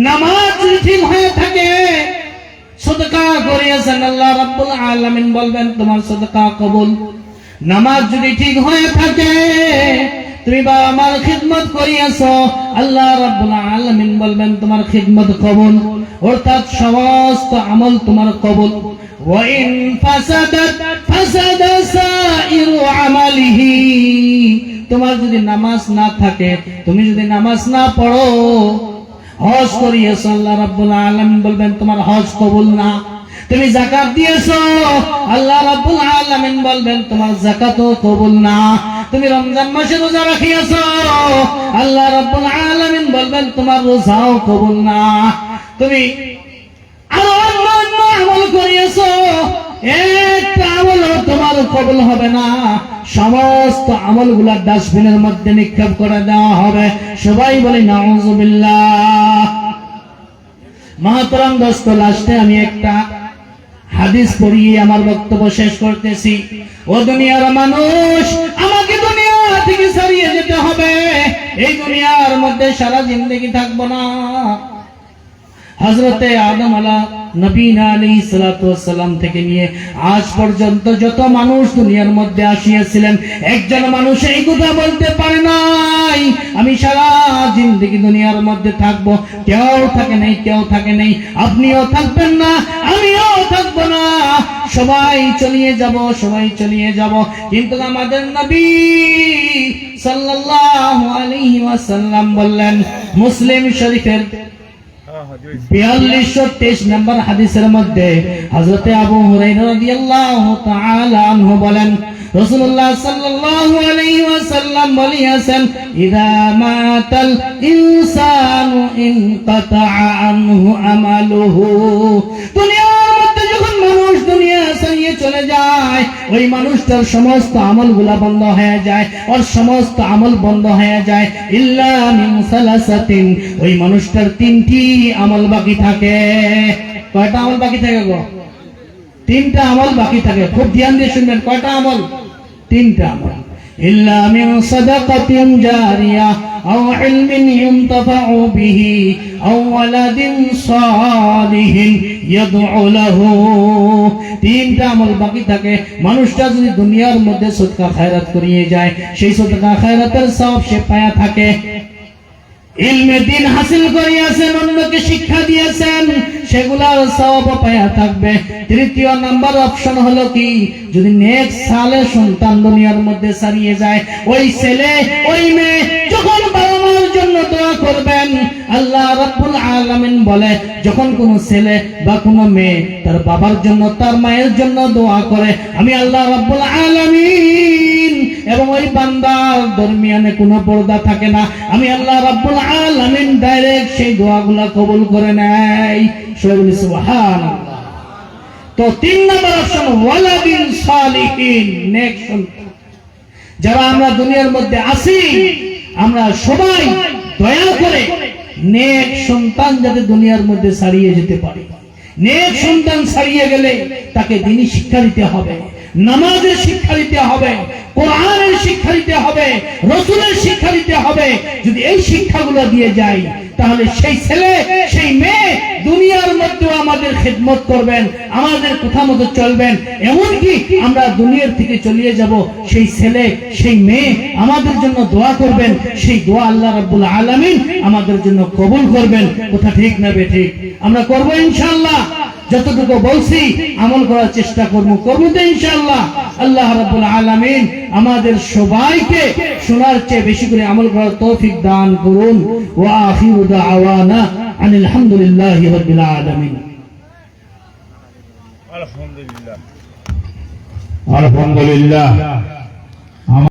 নামাজ যদি ঠিক হয়ে থাকে, সদকা করিয়াছেন, আল্লাহ রাব্বুল আলামিন বলবেন তোমার সদকা কবুল। নামাজ যদি ঠিক হয়ে থাকে, তুমি বা আমার খিদমত করিয়াছো, আল্লাহ রাব্বুল আলামিন বলবেন তোমার খিদমত কবুল, অর্থাৎ সমস্ত আমল তোমার কবুল। ওয়া ইন ফাসাদাত ফাসাদা সাইরু আমালিহি, তোমার যদি নামাজ না থাকে, তুমি যদি নামাজ না পড়ো, হজ করিয়েছো, আল্লাহ রাব্বুল আলামিন বলবেন তোমার হজ কবুল না। তুমি যাকাত দিয়েছো, আল্লাহ রাব্বুল আলামিন বলবেন তোমার যাকাতও কবুল না। তুমি রমজান মাসে রোজা রাখিয়াছো, আল্লাহ রাব্বুল আলামিন বলবেন তোমার রোজাও কবুল না। তুমি আরো অন্য আমল করিয়েছো, একটা আমলও তোমার কবুল হবে না। সমস্ত আমলগুলা ডাস্টবিনের মধ্যে নিক্ষেপ করে দেওয়া হবে। সবাই বলি নাউযুবিল্লাহ। মহতরম দোস্ত, লাস্টে আমি একটা হাদিস পড়িয়ে আমার বক্তব্য শেষ করতেছি। ও দুনিয়ার মানুষ, আমাকে দুনিয়া থেকে ছাড়িয়ে যেতে হবে। এই দুনিয়ার মধ্যে সারা জিন্দগি থাকবো না। হযরতে আদম নবীনা আলাইহিস সালাতু ওয়াস সালাম থেকে নিয়ে আজ পর্যন্ত যত মানুষ দুনিয়ার মধ্যে আসিয়াছিলেন, একজন মানুষ এই কথা বলতে পারে নাই আমি সারা জিন্দগি দুনিয়ার মধ্যে থাকবো। কেউ থাকে নাই, কেউ থাকে নাই। আপনিও থাকবেন না, আমিও থাকবো না। সবাই চলিয়ে যাব, সবাই চলিয়ে যাব। কিন্তু আমাদের নবী সাল্লাল্লাহু আলাইহি ওয়াসাল্লাম বললেন, মুসলিম শরীফের 4223 নম্বর হাদিসের মধ্যে হযরতে আবু হুরায়রা রাদিয়াল্লাহু তাআলা আনহু বলেন, রাসূলুল্লাহ সাল্লাল্লাহু আলাইহি ওয়াসাল্লাম বলেছেন, ইযা মাতাল ইনসানু ইনকাতাআ আনহু আমালুহু। দুনিয়ার মধ্যে যখন মানুষ দুনিয়া ছেড়ে চলে যায়, ওই মানুষটার সমস্ত আমলগুলা বন্ধ হয়ে যায়, ওর সমস্ত আমল বন্ধ হয়ে যায়। ইল্লা মিন সালাসাতিন, ওই মানুষটার তিনটি আমল বাকি থাকে। কয়টা আমল বাকি থাকে গো? তিনটা আমল বাকি থাকে। খুব ধ্যান দিয়ে শুনবেন, কয়টা আমল? তিনটা আমল। ইল্লা মিন সাদাকাতিন জারিয়া আও ইলমিন ইউনতাফাউ বিহি আও ওয়ালাদিন সালিহিন ইয়াদউ লাহু। তিনটা আমল বাকি থাকে। মানুষটা যদি দুনিয়ার মধ্যে সদকা খায়রাত করিয়ে যায়, সেই সদকা খায়রাতের সওয়াব সে পায়া থাকে। ইলমে দ্বীন হাসিল করিয়াছেন, অন্যকে শিক্ষা দিয়েছেন, সেগুলার সওয়াব পায়া থাকবে। তৃতীয় নাম্বার অপশন হলো কি, যদি নেক সালেহ সন্তান দুনিয়ার মধ্যে ছাড়িয়ে যায়, ওই ছেলে ওই মেয়ে যখন বাবা মার জন্য দোয়া করবেন, আল্লাহ রাব্বুল আলামিন বলে, যখন কোন ছেলে বা কোন মেয়ে তার বাবার জন্য তার মায়ের জন্য দোয়া করে, আমি আল্লাহ রাব্বুল আলামিন এবং ওই বান্দার দরমিয়ানে কোনো পর্দা থাকে না, আমি আল্লাহ রাব্বুল আলামিন ডাইরেক্ট সেই দোয়াগুলা কবুল করে নেয়। সবাই সুবহানাল্লাহ। তো 3 নম্বর অপশন ওয়ালাদিন সালিহিন, নেক সন্তান। যারা আমরা দুনিয়ার মধ্যে আছি, আমরা সবাই দয়া করে নেক সন্তান যাতে দুনিয়ার মধ্যে ছাড়িয়ে যেতে পারে। নেক সন্তান ছাড়িয়ে গেলে তাকে দ্বীনি শিক্ষা দিতে হবে, নামাজের শিক্ষা দিতে হবে, কোরআনের শিক্ষা দিতে হবে, রাসূলের শিক্ষা দিতে হবে। যদি এই শিক্ষাগুলো দিয়ে যাই, তাহলে সেই ছেলে সেই মেয়ে দুনিয়ার মধ্যে আমাদের খেদমত করবেন, আমাদের কথা মতো চলবেন। এমনকি আমরা দুনিয়ার থেকে চলিয়ে যাব, সেই ছেলে সেই মেয়ে আমাদের জন্য দোয়া করবেন, সেই দোয়া আল্লাহ রাব্বুল আলামিন আমাদের জন্য কবুল করবেন। কথা ঠিক না বেঠিক? আমরা করব ইনশাআল্লাহ। যতটুকু বলছি আমল করার চেষ্টা করব তো ইনশাআল্লাহ। আল্লাহ রাব্বুল আলামিন আমাদের সবাইকে শোনার চেয়ে বেশি করে আমল করার তৌফিক দান করুন। ওয়া আখিরু দাওয়ানা আনিল হামদুলিল্লাহি রাব্বিল আলামিন। আলহামদুলিল্লাহ।